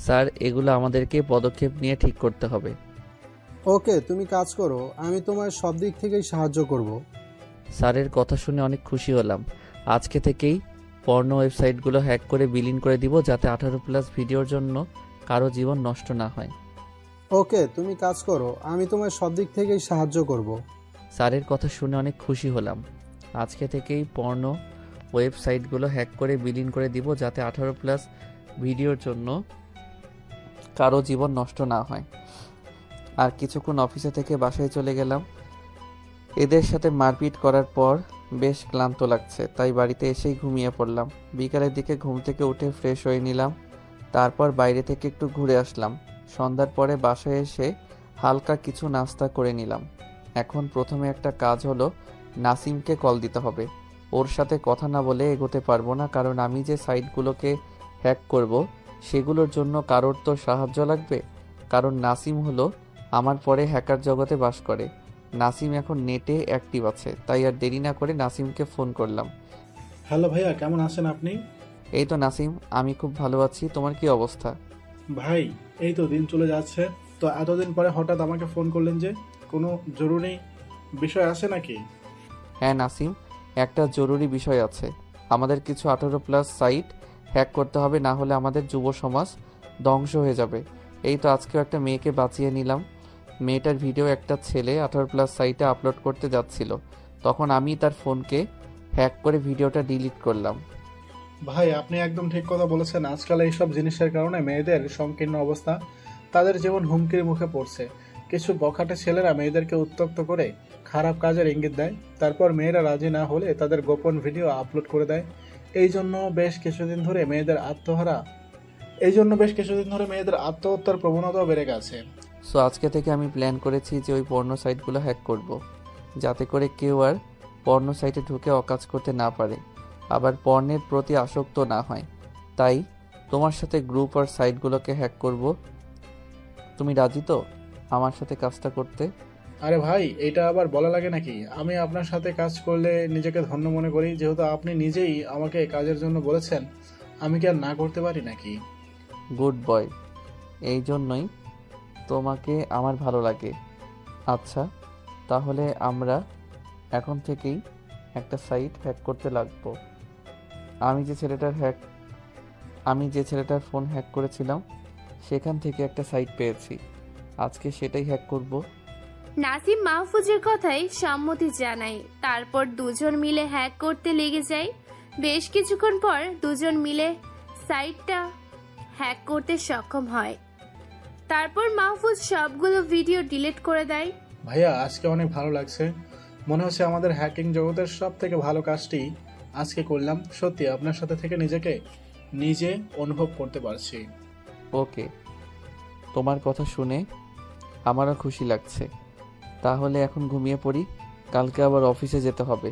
স্যার, এগুলো আমাদেরকে পদক্ষেপ নিয়ে ঠিক করতে হবে। ওকে, তুমি কাজ করো, আমি তোমার সব দিক থেকেই সাহায্য করব। স্যারের কথা শুনে অনেক খুশি হলাম। আজকে থেকেই পর্ন ওয়েবসাইটগুলো হ্যাক করে বিলীন করে দিব, যাতে 18+ ভিডিওর জন্য কারো জীবন নষ্ট না হয়। ওকে, তুমি কাজ করো, আমি তোমার সব দিক থেকেই সাহায্য করব। স্যারের কথা শুনে অনেক খুশি হলাম। আজকে থেকেই পর্ন ওয়েবসাইটগুলো হ্যাক করে বিলীন করে দিব, যাতে 18+ ভিডিওর জন্য কারো জীবন নষ্ট না হয়। আর কিছুক্ষণ অফিসে থেকে বাসায় চলে গেলাম। এদের সাথে মারপিট করার পর বেশ ক্লান্ত লাগছে, তাই বাড়িতে এসেই ঘুমিয়ে পড়লাম। বিকালের দিকে ঘুম থেকে উঠে ফ্রেশ হয়ে নিলাম, তারপর বাইরে থেকে একটু ঘুরে আসলাম। সন্ধ্যার পরে বাসায় এসে হালকা কিছু নাস্তা করে নিলাম। এখন প্রথমে একটা কাজ হলো নাসিমকে কল দিতে হবে। ওর সাথে কথা না বলে এগোতে পারবো না, কারণ আমি যে সাইটগুলোকে হ্যাক করব সেগুলোর জন্য কারোর তো সাহায্য লাগবে। কারণ নাসিম হলো আমার পরে হ্যাকার জগতে বাস করে। নাসিম এখন নেটে অ্যাক্টিভ আছে, তাই আর দেরি না করে নাসিমকে ফোন করলাম। হ্যালো ভাইয়া, কেমন আছেন আপনি? এই তো নাসিম, আমি খুব ভালো আছি, তোমার কি অবস্থা? ভাই, এই তো দিন চলে যাচ্ছে। তো এতদিন পরে হঠাৎ আমাকে ফোন করলেন যে, কোনো জরুরি বিষয় আছে নাকি? হ্যাঁ নাসিম, একটা জরুরি বিষয় আছে। আমাদের কিছু 18+ সাইট হ্যাক করতে হবে, না হলে আমাদের যুব সমাজ ধ্বংস হয়ে যাবে। এই তো আজকেও একটা মেয়েকে বাঁচিয়ে নিলাম। মেয়েটার ভিডিও একটা ছেলে 18+ সাইটে আপলোড করতে যাচ্ছিল, তখন আমি তার ফোনকে হ্যাক করে ভিডিওটা ডিলিট করলাম। ভাই, আপনি একদম ঠিক কথা বলেছেন। আজকাল এইসব জিনিসের কারণে মেয়েদের সংকীর্ণ অবস্থা, তাদের জীবন হুমকির মুখে পড়ছে। কিছু বখাটে ছেলেরা মেয়েদেরকে উত্ত্যক্ত করে খারাপ কাজের ইঙ্গিত দেয়, তারপর মেয়েরা রাজি না হলে তাদের গোপন ভিডিও আপলোড করে দেয়। এই জন্য বেশ কিছুদিন ধরে মেয়েদের আত্মহত্যার প্রবণতাও বেড়ে গেছে। সো আজকে থেকে আমি প্ল্যান করেছি যে ওই পর্নো সাইটগুলো হ্যাক করব, যাতে করে কেউ আর পর্নো সাইটে ঢুকে অকাজ করতে না পারে, আবার পর্নের প্রতি আসক্ত না হয়। তাই তোমার সাথে গ্রুপ আর সাইটগুলোকে হ্যাক করব। তুমি রাজি তো আমার সাথে কাজটা করতে? আরে ভাই, এটা আবার বলা লাগে নাকি? আমি আপনার সাথে কাজ করলে নিজেকে ধন্য মনে করি, যেহেতু আপনি নিজেই আমাকে কাজের জন্য বলেছেন। আমি কি আর না করতে পারি নাকি? গুড বয়, এই জন্যই তোমাকে আমার ভালো লাগে। আচ্ছা, তাহলে আমরা এখন থেকেই একটা সাইট হ্যাক করতে লাগবো। আমি যে ছেলেটার ফোন হ্যাক করেছিলাম সেখান থেকে একটা সাইট পেয়েছি, আজকে সেটাই হ্যাক করব। নাসিম মাহফুজের কথায় সম্মতি জানায়। তারপর দুজন মিলে হ্যাক করতে লেগে যায়। বেশ কিছুক্ষণ পর দুজন মিলে সাইটটা হ্যাক করতে সক্ষম হয়। তারপর মাহফুজ সবগুলো ভিডিও ডিলিট করে দেয়। ভাইয়া, আজকে অনেক ভালো লাগছে। মনে হচ্ছে আমাদের হ্যাকিং জগতের সব থেকে ভালো কাজটি আজকে করলাম। সত্যি আপনার সাথে থেকে নিজে অনুভব করতে পারছি। ওকে, তোমার কথা শুনে আমারও খুশি লাগছে। তাহলে এখন ঘুমিয়ে পড়ি, কালকে আবার অফিসে যেতে হবে।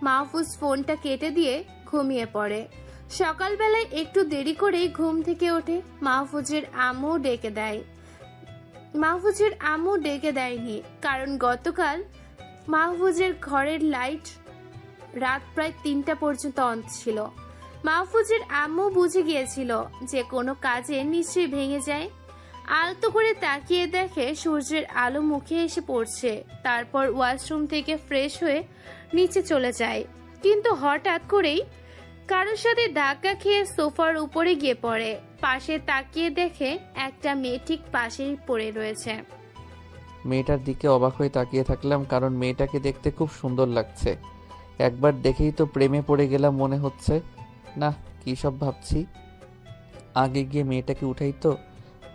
মাহফুজ ফোনটা কেটে দিয়ে ঘুমিয়ে পড়ে। সকালবেলায় একটু দেরি করেই ঘুম থেকে ওঠে। মাহফুজের আম্মু ডেকে দেয়নি, কারণ গতকাল মাহফুজের ঘরের লাইট রাত প্রায় 3টা পর্যন্ত অন ছিল। মাহফুজের আম্মু বুঝে গিয়েছিল যে কোনো কাজে নিশ্চয়ই ভেঙে যায়। আলতো করে তাকিয়ে দেখে সূর্যের আলো মুখে এসে পড়ছে। তারপর ওয়াশরুম থেকে ফ্রেশ হয়ে নিচে চলে যায়, কিন্তু হঠাৎ করেই কারোর সাথে ধাক্কা খেয়ে সোফার উপরে গিয়ে পড়ে। পাশে তাকিয়ে দেখে একটা মেয়ে ঠিক পাশেই পড়ে রয়েছে। মেয়েটার দিকে অবাক হয়ে তাকিয়ে থাকলাম, কারণ মেয়েটাকে দেখতে খুব সুন্দর লাগছে। একবার দেখেই তো প্রেমে পড়ে গেলাম মনে হচ্ছে। না, কী সব ভাবছি। আগে গিয়ে মেয়েটাকে উঠাই তো।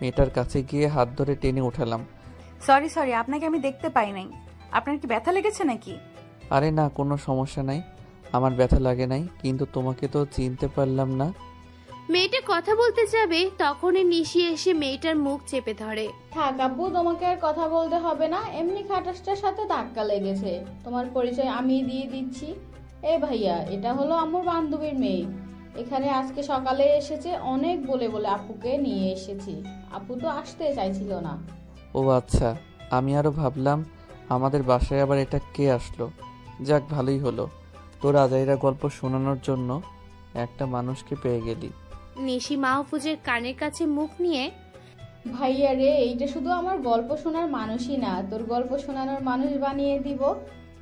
মেয়েটার কাছে গিয়ে হাত ধরে টেনে উঠালাম। সরি, আপনাকে আমি দেখতে পাই নাই। আপনার কি ব্যথা লেগেছে নাকি? আরে না, কোনো সমস্যা নাই, আমার ব্যথা লাগে নাই, কিন্তু তোমাকে তো চিনতে পারলাম না। মেয়েটা কথা বলতে যাবে তখনই নিশি এসে মেয়েটার মুখ চেপে ধরে। থাক আব্বু, তোমাকে আর কথা বলতে হবে না। এমনি খাটাসটার সাথে ধাক্কা লেগেছে, তোমার পরিচয় আমি দিয়ে দিচ্ছি। এ ভাইয়া, এটা হলো আমার বান্ধবীর মেয়ে। এখানে আজকে সকালে এসেছে, অনেক বলে আপুকে নিয়ে এসেছি। আপু তো আসতে চাইছিল না। ও আচ্ছা, আমি আরো ভাবলাম আমাদের বাসায় আবার এটা কে আসলো। যাক, ভালোই হলো, তোর আজাইরা গল্প শোনানোর জন্য একটা মানুষকে পেয়ে গেলি। নিশি মাহফুজের কানের কাছে মুখ নিয়ে, ভাইয়া রে, এইটা শুধু আমার গল্প শোনার মানুষই না, তোর গল্প শোনানোর মানুষ বানিয়ে দিব,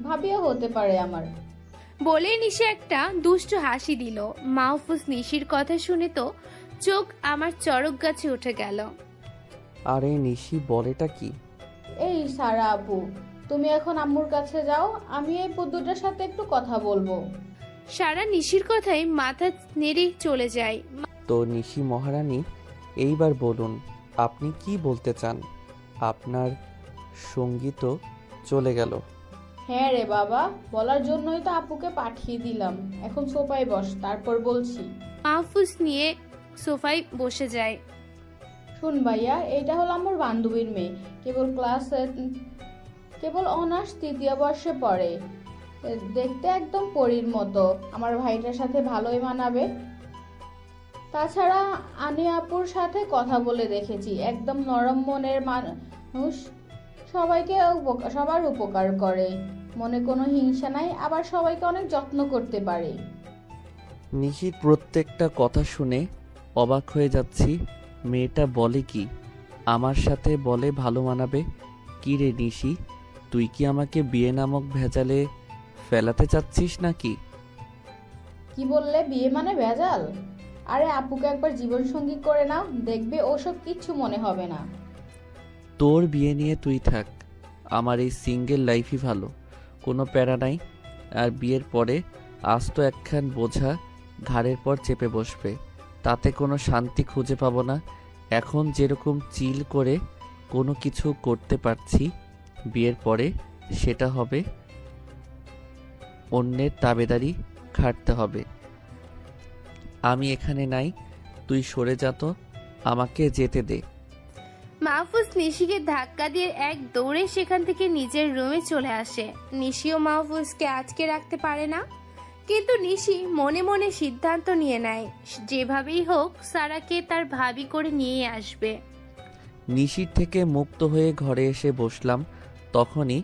ভাবিও হতে পারে আমার। বলে নিশি একটা দুষ্ট হাসি দিল। মাহফুজ নিশির কথা শুনে তো চোখ আমার চড়ক গাছে উঠে গেল। আরে নিশি, বলেটা কি? এই সারা আপু, তুমি এখন আম্মুর কাছে যাও, আমি এই পুতুটার সাথে একটু কথা বলবো। সারা নিশির কথায় মাথা নেড়ে চলে যায়। তো নিশি মহারানী, এইবার বলুন আপনি কি বলতে চান। আপনার সঙ্গীত চলে গেল। হ্যাঁ রে বাবা, বলার জন্যই তো আপুকে পাঠিয়ে দিলাম। এখন সোফায় বস, তারপর বলছি। মাহফুজ নিয়ে সোফায় বসে যায়। শুন ভাইয়া, এইটা হলো আমার বান্ধবীর মেয়ে, কেবল অনার্স 3য় বর্ষে পড়ে। দেখতে একদম পরীর মতো, আমার ভাইটার সাথে ভালোই মানাবে। তাছাড়া আনি আপুর সাথে কথা বলে দেখেছি, একদম নরম মনের মানুষ, সবার উপকার করে, মনে কোনো হিংসা নাই, আবার সবাইকে অনেক যত্ন করতে পারে। নিশির প্রত্যেকটা কথা শুনে অবাক হয়ে যাচ্ছি। মেয়েটা বলে কি আমার সাথে বলে ভালো মানাবে? কি রে নিশি, তুই কি আমাকে বিয়ে নামক ভেজালে ফেলাতে চাচ্ছিস নাকি? কি বললে, বিয়ে মানে ভেজাল? আরে আপুকে একবার জীবন সঙ্গী করে নাও, দেখবে ওসব কিচ্ছু মনে হবে না। তোর বিয়ে নিয়ে তুই থাক, আমার এই সিঙ্গেল লাইফই ভালো, কোনো প্যারা নাই। আর বিয়ের পরে আজ তো একখান বোঝা ঘাড়ের পর চেপে বসবে, তাতে কোনো শান্তি খুঁজে পাবো না। এখন যেরকম চিল করে কোনো কিছু করতে পারছি, বিয়ের পরে সেটা হবে অন্যের তাবেদারি খাটতে হবে। আমি এখানে নাই, তুই সরে যা তো, আমাকে যেতে দে। মাহফুজ নিশিকে ধাক্কা দিয়ে এক দৌড়ে সেখান থেকে নিজের রুমে চলে আসে। নিশিও মাহফুজকে আটকে রাখতে পারে না, কিন্তু নিশি মনে মনে সিদ্ধান্ত নিয়ে নেয় যেভাবেই হোক সারাকে তার ভাবি করে নিয়ে আসবে। নিশির থেকে মুক্ত হয়ে ঘরে এসে বসলাম, তখনই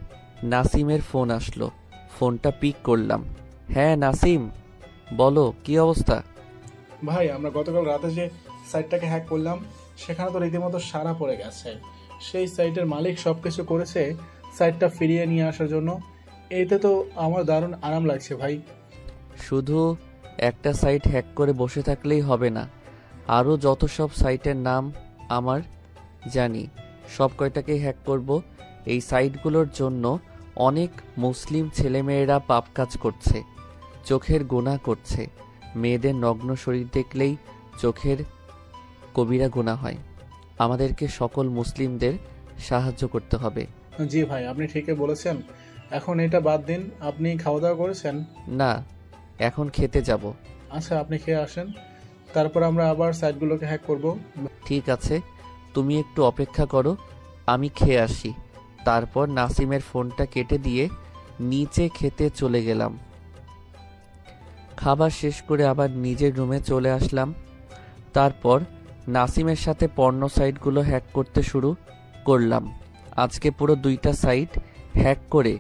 নাসিমের ফোন আসলো। ফোনটা পিক করলাম। হ্যাঁ নাসিম, বলো কি অবস্থা? ভাই, আমরা গতকাল রাতে যে সাইটটাকে হ্যাক করলাম, সেখানে তো রীতিমতো সারা পড়ে গেছে। সেই সাইটের মালিক সবকিছু করেছে সাইটটা ফিরিয়ে নিয়ে আসার জন্য। এতে তো আমার দারুণ আরাম লাগছে ভাই। শুধু একটা সাইট হ্যাক করে বসে থাকলেই হবে না, আরও যত সব সাইটের নাম আমার জানি সব কয়টাকেই হ্যাক করব। এই সাইটগুলোর জন্য অনেক মুসলিম ছেলেমেয়েরা পাপ কাজ করছে, চোখের গুনাহ করছে। মেয়েদের নগ্ন শরীর দেখলেই চোখের কবিরা গুনাহ হয়। আমাদেরকে সকল মুসলিমদের সাহায্য করতে হবে। জি ভাই, আপনি ঠিকই বলেছেন। এখন এটা বাদ দিন, আপনি খাওয়া দাওয়া করেছেন? না, এখন খেতে যাব। আচ্ছা, আপনি খেয়ে আসেন, তারপর আমরা আবার সাইটগুলোকে হ্যাক করব। ঠিক আছে, তুমি একটু অপেক্ষা করো, আমি খেয়ে আসি। তারপর নাসিমের ফোনটা কেটে দিয়ে নিচে খেতে চলে গেলাম। খাবার শেষ করে আবার নিজের রুমে চলে আসলাম। তারপর নাসিমের সাথে পর্ন সাইটগুলো হ্যাক করতে শুরু করলাম। আজকে পুরো 2টা সাইট হ্যাক করে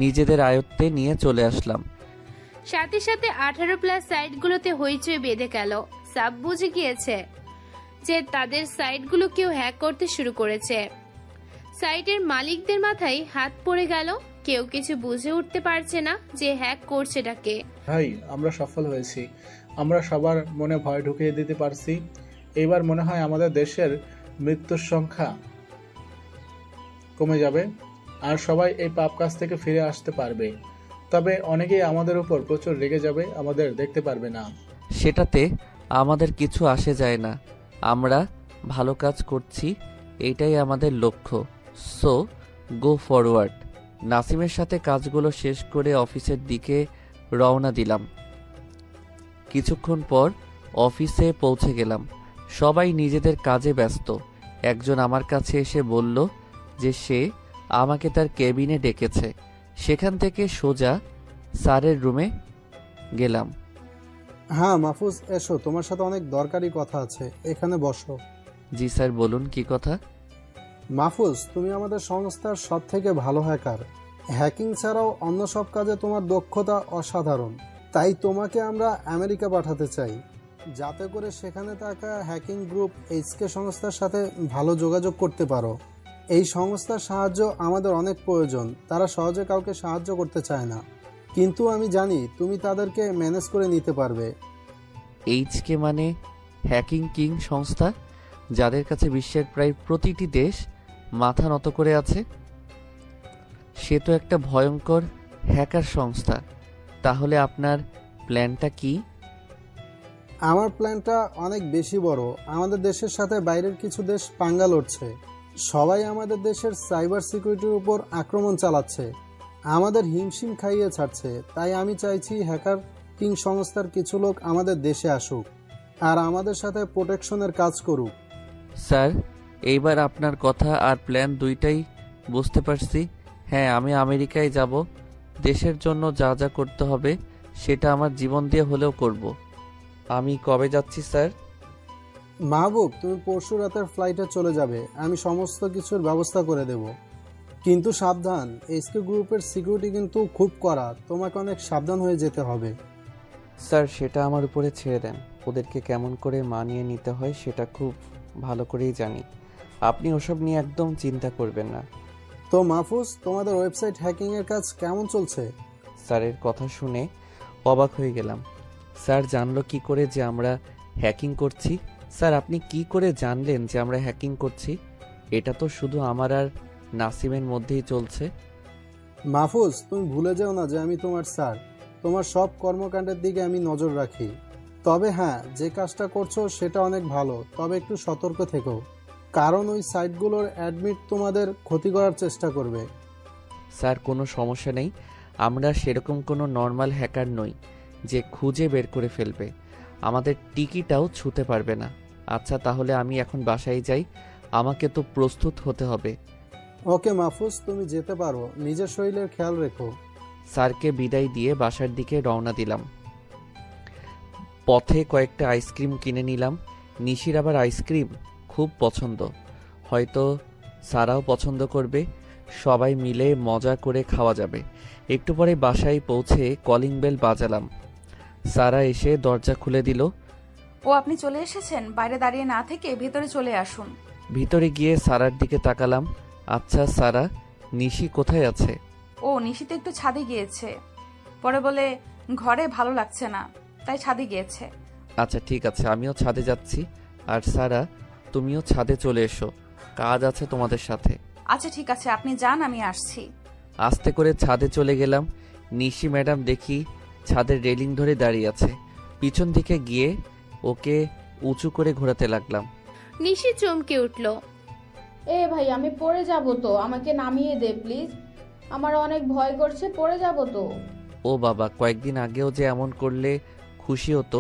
নিজেদের আয়ত্তে নিয়ে চলে আসলাম। সাথে সাথে 18+ সাইটগুলোতে হইচই বেঁধে গেল। সাব বুঝে গিয়েছে যে তাদের সাইটগুলো কেউ হ্যাক করতে শুরু করেছে। সাইটের মালিকদের মাথায় হাত পড়ে গেল। কেউ কিছু বুঝে উঠতে পারছে না যে হ্যাক করছেটা কে। ভাই, আমরা সফল হয়েছি। আমরা সবার মনে ভয় ঢুকিয়ে দিতে পারছি। এবার মনে হয় আমাদের দেশের মৃত্যুর সংখ্যা কমে যাবে আর সবাই এই পাপ কাজ থেকে ফিরে আসতে পারবে। তবে অনেকেই আমাদের উপর প্রচুর রেগে যাবে, আমাদের দেখতে পারবে না। সেটাতে আমাদের কিছু আসে যায় না, আমরা ভালো কাজ করছি, এটাই আমাদের লক্ষ্য। So go forward. নাসিমের সাথে কাজগুলো শেষ করে অফিসের দিকে রওনা দিলাম। কিছুক্ষণ পর অফিসে পৌঁছে গেলাম। সবাই নিজেদের কাজে ব্যস্ত। একজন আমার কাছে এসে বলল যে সে আমাকে তার কেবিনে ডেকেছে। সেখান থেকে সোজা স্যারের রুমে গেলাম। হ্যাঁ মাহফুজ, এসো, তোমার সাথে অনেক দরকারি কথা আছে, এখানে বসো। জি স্যার, বলুন কি কথা। মাহফুজ, তুমি আমাদের সংস্থার সব থেকে ভালো হ্যাকার। হ্যাকিং ছাড়াও অন্য সব কাজে তোমার দক্ষতা অসাধারণ। তাই তোমাকে আমরা আমেরিকা পাঠাতে চাই, যাতে করে সেখানে থাকা হ্যাকিং গ্রুপ এইচকে সংস্থার সাথে ভালো যোগাযোগ করতে পারো। এই সংস্থার সাহায্য আমাদের অনেক প্রয়োজন। তারা সহজে কাউকে সাহায্য করতে চায় না, কিন্তু আমি জানি তুমি তাদেরকে ম্যানেজ করে নিতে পারবে। এইচকে মানে হ্যাকিং কিং সংস্থা, যাদের কাছে বিশ্বের প্রায় প্রতিটি দেশ মাথা নত করে আছে। সে তো একটা ভয়ঙ্কর হ্যাকার সংস্থা। তাহলে আপনার প্ল্যানটা কি? আমার প্ল্যানটা অনেক বেশি বড়। আমাদের দেশের সাথে বাইরের কিছু দেশ পাঙ্গা লড়ছে। সবাই আমাদের দেশের সাইবার সিকিউরিটির উপর আক্রমণ চালাচ্ছে, আমাদের হিমশিম খাইয়ে ছাড়ছে। তাই আমি চাইছি হ্যাকার কিং সংস্থার কিছু লোক আমাদের দেশে আসুক আর আমাদের সাথে প্রোটেকশনের কাজ করুক। স্যার, এইবার আপনার কথা আর প্ল্যান দুইটাই বুঝতে পারছি। হ্যাঁ, আমি আমেরিকায় যাব। দেশের জন্য যা যা করতে হবে সেটা আমার জীবন দিয়ে হলেও করব। আমি কবে যাচ্ছি স্যার? মাহবুব, তুমি পরশু রাতের ফ্লাইটে চলে যাবে। আমি সমস্ত কিছুর ব্যবস্থা করে দেব। কিন্তু সাবধান, এইচকে গ্রুপের সিকিউরিটি কিন্তু খুব কড়া, তোমাকে অনেক সাবধান হয়ে যেতে হবে। স্যার, সেটা আমার উপরে ছেড়ে দেন। ওদেরকে কেমন করে মানিয়ে নিতে হয় সেটা খুব ভালো করেই জানি। আপনি ওসব নিয়ে একদম চিন্তা করবেন না। তো মাহফুজ, তোমাদের ওয়েবসাইট হ্যাকিংয়ের কাজ কেমন চলছে? স্যারের কথা শুনে অবাক হয়ে গেলাম। স্যার জানলো কি করে যে আমরা হ্যাকিং করছি? স্যার, আপনি কি করে জানলেন যে আমরা হ্যাকিং করছি? এটা তো শুধু আমার আর নাসিমের মধ্যেই চলছে। মাহফুজ, তুমি ভুলে যাও না যে আমি তোমার স্যার। তোমার সব কর্মকাণ্ডের দিকে আমি নজর রাখি। তবে হ্যাঁ, যে কাজটা করছো সেটা অনেক ভালো, তবে একটু সতর্ক থেকো, কারণ ওই সাইটগুলোর অ্যাডমিট তোমাদের ক্ষতি করার চেষ্টা করবে। স্যার, কোনো সমস্যা নেই। আমরা সেরকম কোনো নর্মাল হ্যাকার নই যে খুঁজে বের করে ফেলবে। আমাদের টিকিটাও ছুঁতে পারবে না। আচ্ছা, তাহলে আমি এখন বাসায় যাই। আমাকে তো প্রস্তুত হতে হবে। ওকে মাহফুজ, তুমি যেতে পারো। নিজের শরীরের খেয়াল রেখো। স্যারকে বিদায় দিয়ে বাসার দিকে রওনা দিলাম। পথে কয়েকটা আইসক্রিম কিনে নিলাম। নিশির আবার আইসক্রিম খুব পছন্দ, হয়তো সারাও পছন্দ করবে। সবাই মিলে মজা করে খাওয়া যাবে। একটু পরে বাসায় পৌঁছে কলিং বেল বাজালাম। সারা এসে দরজা খুলে দিল। ও, আপনি চলে এসেছেন? বাইরে দাঁড়িয়ে না থেকে ভেতরে চলে আসুন। ভিতরে গিয়ে সারার দিকে তাকালাম। আচ্ছা সারা, নিশি কোথায় আছে? ও নিশিতে একটু ছাদে গিয়েছে, পরে বলে ঘরে ভালো লাগছে না, তাই ছাদে গিয়েছে। আচ্ছা ঠিক আছে, আমিও ছাদে যাচ্ছি। আর সারা, তুমিও ছাদে চলে এসো, কাজ আছে তোমাদের সাথে। আচ্ছা ঠিক আছে, আপনি যান, আমি আসছি। আস্তে করে ছাদে চলে গেলাম। নিশি ম্যাডাম দেখি ছাদের রেলিং ধরে দাঁড়িয়ে আছে। পিছন দিকে গিয়ে ওকে উঁচু করে ঘোরাতে লাগলাম। নিশি চমকে উঠল। এ ভাই, আমি পড়ে যাব তো, আমাকে নামিয়ে দে প্লিজ, আমার অনেক ভয় করছে, পড়ে যাব তো। ও বাবা, কয়েকদিন আগেও যে এমন করলে খুশি হতো,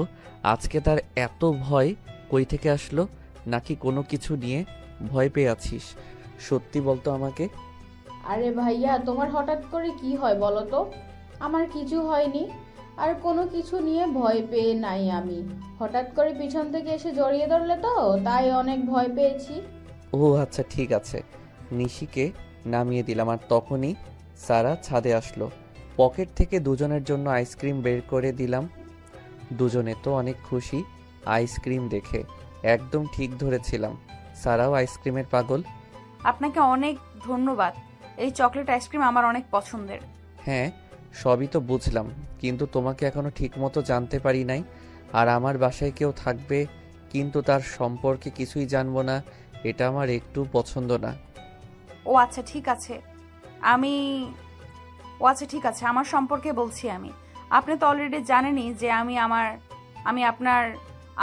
আজকে তার এত ভয় কই থেকে আসলো? নাকি কোনো কিছু নিয়ে ভয় পেয়ে আছিস? সত্যি বলতো আমাকে। আরে ভাইয়া, তোমার হঠাৎ করে কি হয় বলো তো? আমার কিছু হয়নি, আর কোনো কিছু নিয়ে ভয় পেয়ে নাই আমি। হঠাৎ করে পিছন থেকে এসে জড়িয়ে ধরলে তো, তাই অনেক ভয় পেয়েছি। ও আচ্ছা ঠিক আছে। নিশিকে নামিয়ে দিলাম আর তখনই সারা ছাদে আসলো। পকেট থেকে দুজনের জন্য আইসক্রিম বের করে দিলাম। দুজনে তো অনেক খুশি আইসক্রিম দেখে। একদম ঠিক ধরেছিলাম, সারাও আইসক্রিমের পাগল। আপনাকে অনেক ধন্যবাদ, এই চকলেট আইসক্রিম আমার অনেক পছন্দের। হ্যাঁ, সবই তো বুঝলাম, কিন্তু তোমাকে এখনো ঠিকমতো জানতে পারি নাই। আর আমার বাসায় কেউ থাকবে, কিন্তু তার সম্পর্কে কিছুই জানবো না, এটা আমার একটু পছন্দ না। ও আচ্ছা ঠিক আছে, আমার সম্পর্কে বলছি আমি। আপনি তো অলরেডি জানেনই যে আমি আপনার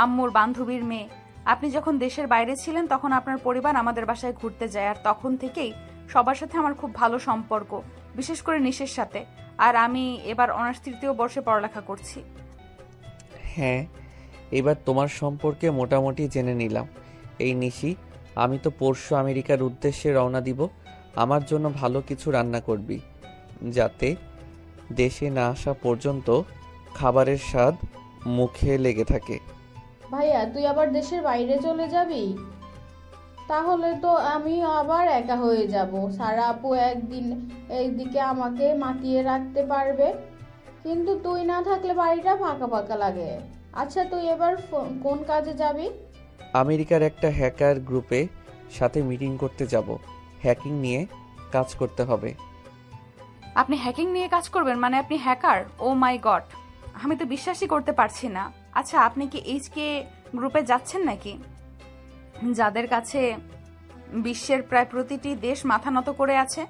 আম্মুর বান্ধবীর মেয়ে। আপনি যখন দেশের বাইরে ছিলেন তখন আপনার পরিবার আমাদের বাসায় ঘুরতে যায়, আর তখন থেকেই সবার সাথে আমার খুব ভালো সম্পর্ক, বিশেষ করে নিশের সাথে। আর আমি এবার অনার্স 3য় বর্ষে পড়ালেখা করছি। হ্যাঁ, এবার তোমার সম্পর্কে মোটামুটি জেনে নিলাম। এই নিশি, আমি তো পরশু আমেরিকার উদ্দেশ্যে রওনা দিব। আমার জন্য ভালো কিছু রান্না করবি, যাতে দেশে না আসা পর্যন্ত খাবারের স্বাদ মুখে লেগে থাকে। ভাইয়া, তুই আবার দেশের বাইরে চলে যাবি? তাহলে তো আমি আবার একা হয়ে যাব। সারা আপু একদিন এইদিকে আমাকে মাতিয়ে রাখতে পারবে, কিন্তু তুই না থাকলে বাড়িটা ফাঁকা ফাঁকা লাগে। আচ্ছা, তুই এবার কোন কাজে যাবি? আমেরিকার একটা হ্যাকার গ্রুপে সাথে মিটিং করতে যাব। হ্যাকিং নিয়ে কাজ করতে হবে। আপনি হ্যাকিং নিয়ে কাজ করবেন? মানে আপনি হ্যাকার? ও মাই গড, আমি তো বিশ্বাসই করতে পারছি না। আচ্ছা, আপনি কি এইচকে গ্রুপে যাচ্ছেন নাকি, যাদের কাছে বিশ্বের প্রায় প্রতিটি দেশ মাথা নত করে আছে?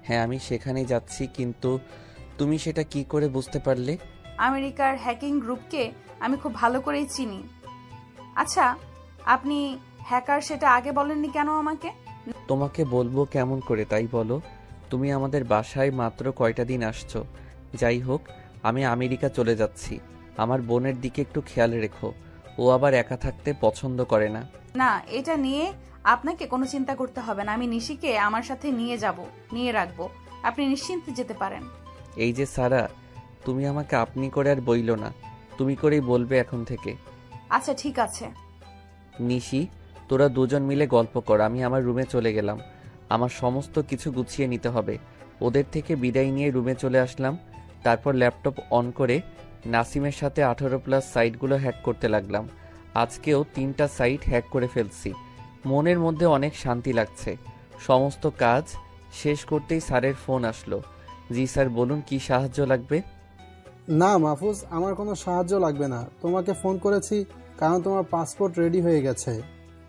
হ্যাঁ, আমি সেখানেই যাচ্ছি, কিন্তু তুমি সেটা কি করে বুঝতে পারলে? আমেরিকার হ্যাকিং গ্রুপকে আমি খুব ভালো করেই চিনি। আচ্ছা, আপনি হ্যাকার সেটা আগে বলেননি কেন আমাকে? তোমাকে বলবো কেমন করে, তাই বলো? তুমি আমাদের বাসায় মাত্র কয়টা দিন আসছো। যাই হোক, আমি আমেরিকা চলে যাচ্ছি। আমার বোনের দিকে একটু খেয়াল রেখো, ও আবার একা থাকতে পছন্দ করে না। না, এটা নিয়ে আপনাকে কোনো চিন্তা করতে হবে না। আমি নিশিকে আমার সাথে নিয়ে রাখবো। আপনি নিশ্চিন্তে যেতে পারেন। এই যে সারা, তুমি আমাকে আপনি করে আর বইলো না, তুমি করেই বলবে এখন থেকে। আচ্ছা ঠিক আছে। নিশি, তোরা দুজন মিলে গল্প কর, আমি আমার রুমে চলে গেলাম। আমার সমস্ত কিছু গুছিয়ে নিতে হবে। ওদের থেকে বিদায় নিয়ে রুমে চলে আসলাম। তারপর ল্যাপটপ অন করে নাসিমের সাথে 18+ সাইটগুলো হ্যাক করতে লাগলাম। আজকেও 3টা সাইট হ্যাক করে ফেলছি। মনের মধ্যে অনেক শান্তি লাগছে। সমস্ত কাজ শেষ করতেই স্যারের ফোন আসলো। জি স্যার, বলুন কি সাহায্য লাগবে? না মাহফুজ, আমার কোনো সাহায্য লাগবে না। তোমাকে ফোন করেছি কারণ তোমার পাসপোর্ট রেডি হয়ে গেছে।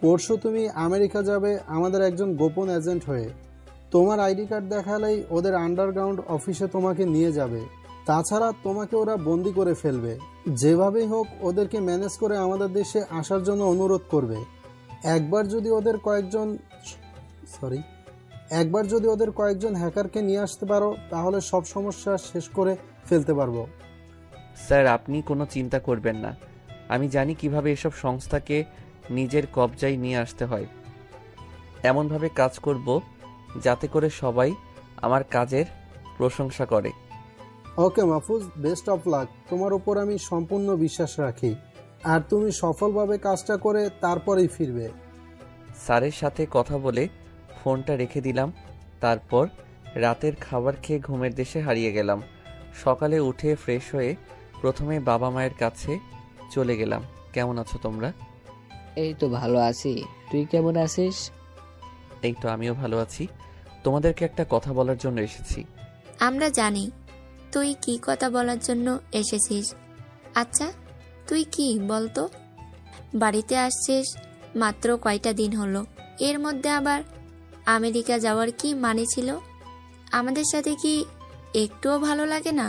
পরশু তুমি আমেরিকা যাবে আমাদের একজন গোপন এজেন্ট হয়ে। তোমার আইডি কার্ড দেখালেই ওদের আন্ডারগ্রাউন্ড অফিসে তোমাকে নিয়ে যাবে। তাছাড়া তোমাকে ওরা বন্দি করে ফেলবে। যেভাবেই হোক ওদেরকে ম্যানেজ করে আমাদের দেশে আসার জন্য অনুরোধ করবে। একবার যদি ওদের কয়েকজন হ্যাকারকে নিয়ে আসতে পারো, তাহলে সব সমস্যা শেষ করে ফেলতে পারবো। স্যার, আপনি কোনো চিন্তা করবেন না। আমি জানি কিভাবে এসব সংস্থাকে নিজের কবজায় নিয়ে আসতে হয়। এমনভাবে কাজ করব যাতে করে সবাই আমার কাজের প্রশংসা করে। ওকে মাহফুজ, বেস্ট অফ লাক। তোমার উপর আমি সম্পূর্ণ বিশ্বাস রাখি, আর তুমি সফলভাবে কাজটা করে তারপরেই ফিরবে। স্যারের সাথে কথা বলে ফোনটা রেখে দিলাম। তারপর রাতের খাবার খেয়ে ঘুমের দেশে হারিয়ে গেলাম। সকালে উঠে ফ্রেশ হয়ে প্রথমে বাবা মায়ের কাছে চলে গেলাম। কেমন আছো তোমরা? এই তো ভালো আছি, তুই কেমন আছিস? এই তো আমিও ভালো আছি। তোমাদেরকে একটা কথা বলার জন্য এসেছি। আমরা জানি তুই কি কথা বলার জন্য এসেছিস। আচ্ছা তুই কি বলতো? বাড়িতে আসছিস মাত্র কয়টা দিন হলো, এর মধ্যে আবার আমেরিকা যাওয়ার কি মানে ছিল? আমাদের সাথে কি একটুও ভালো লাগে না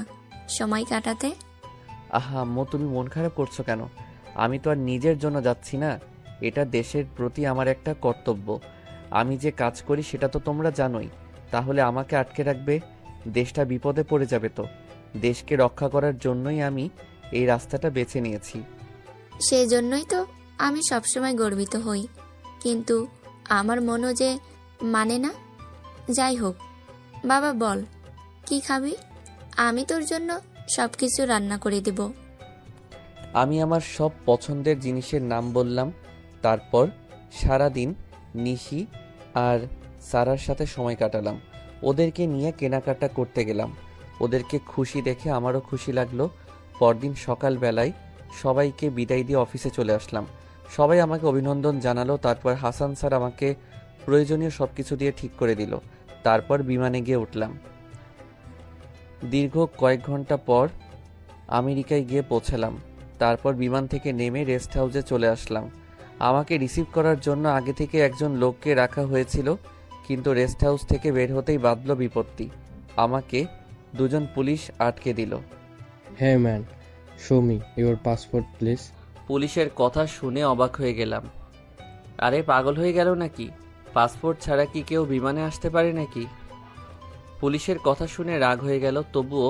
সময় কাটাতে? আহা আম্মু, তুমি মন খারাপ করছো কেন? আমি তো আর নিজের জন্য যাচ্ছি না, এটা দেশের প্রতি আমার একটা কর্তব্য। আমি যে কাজ করি সেটা তো তোমরা জানোই, তাহলে আমাকে আটকে রাখবে? দেশটা বিপদে পড়ে যাবে তো। দেশকে রক্ষা করার জন্যই আমি এই রাস্তাটা বেছে নিয়েছি। সেই জন্যই তো আমি সবসময় গর্বিত হই, কিন্তু আমার মনও যে মানে না। যাই হোক, বাবা বল কি খাবি? আমি তোর জন্য সব কিছু রান্না করে দেব। আমি আমার সব পছন্দের জিনিসের নাম বললাম। তারপর সারাদিন নিশি আর সারার সাথে সময় কাটালাম। ওদেরকে নিয়ে কেনাকাটা করতে গেলাম। ওদেরকে খুশি দেখে আমারও খুশি লাগলো। পরদিন সকালবেলায় সবাইকে বিদায় দিয়ে অফিসে চলে আসলাম। সবাই আমাকে অভিনন্দন জানালো। তারপর হাসান স্যার আমাকে প্রয়োজনীয় সব কিছু দিয়ে ঠিক করে দিল। তারপর বিমানে গিয়ে উঠলাম। দীর্ঘ কয়েক ঘন্টা পর আমেরিকায় গিয়ে পৌঁছালাম। তারপর বিমান থেকে নেমে রেস্ট হাউসে চলে আসলাম। আমাকে রিসিভ করার জন্য আগে থেকে একজন লোককে রাখা হয়েছিল, কিন্তু রেস্ট হাউস থেকে বের হতেই বাঁধল বিপত্তি। আমাকে দুজন পুলিশ আটকে দিল। হ্যাঁ man, show me your passport please. পুলিশের কথা শুনে অবাক হয়ে গেলাম। আরে পাগল হয়ে গেল নাকি? পাসপোর্ট ছাড়া কি কেউ বিমানে আসতে পারে নাকি? পুলিশের কথা শুনে রাগ হয়ে গেল, তবুও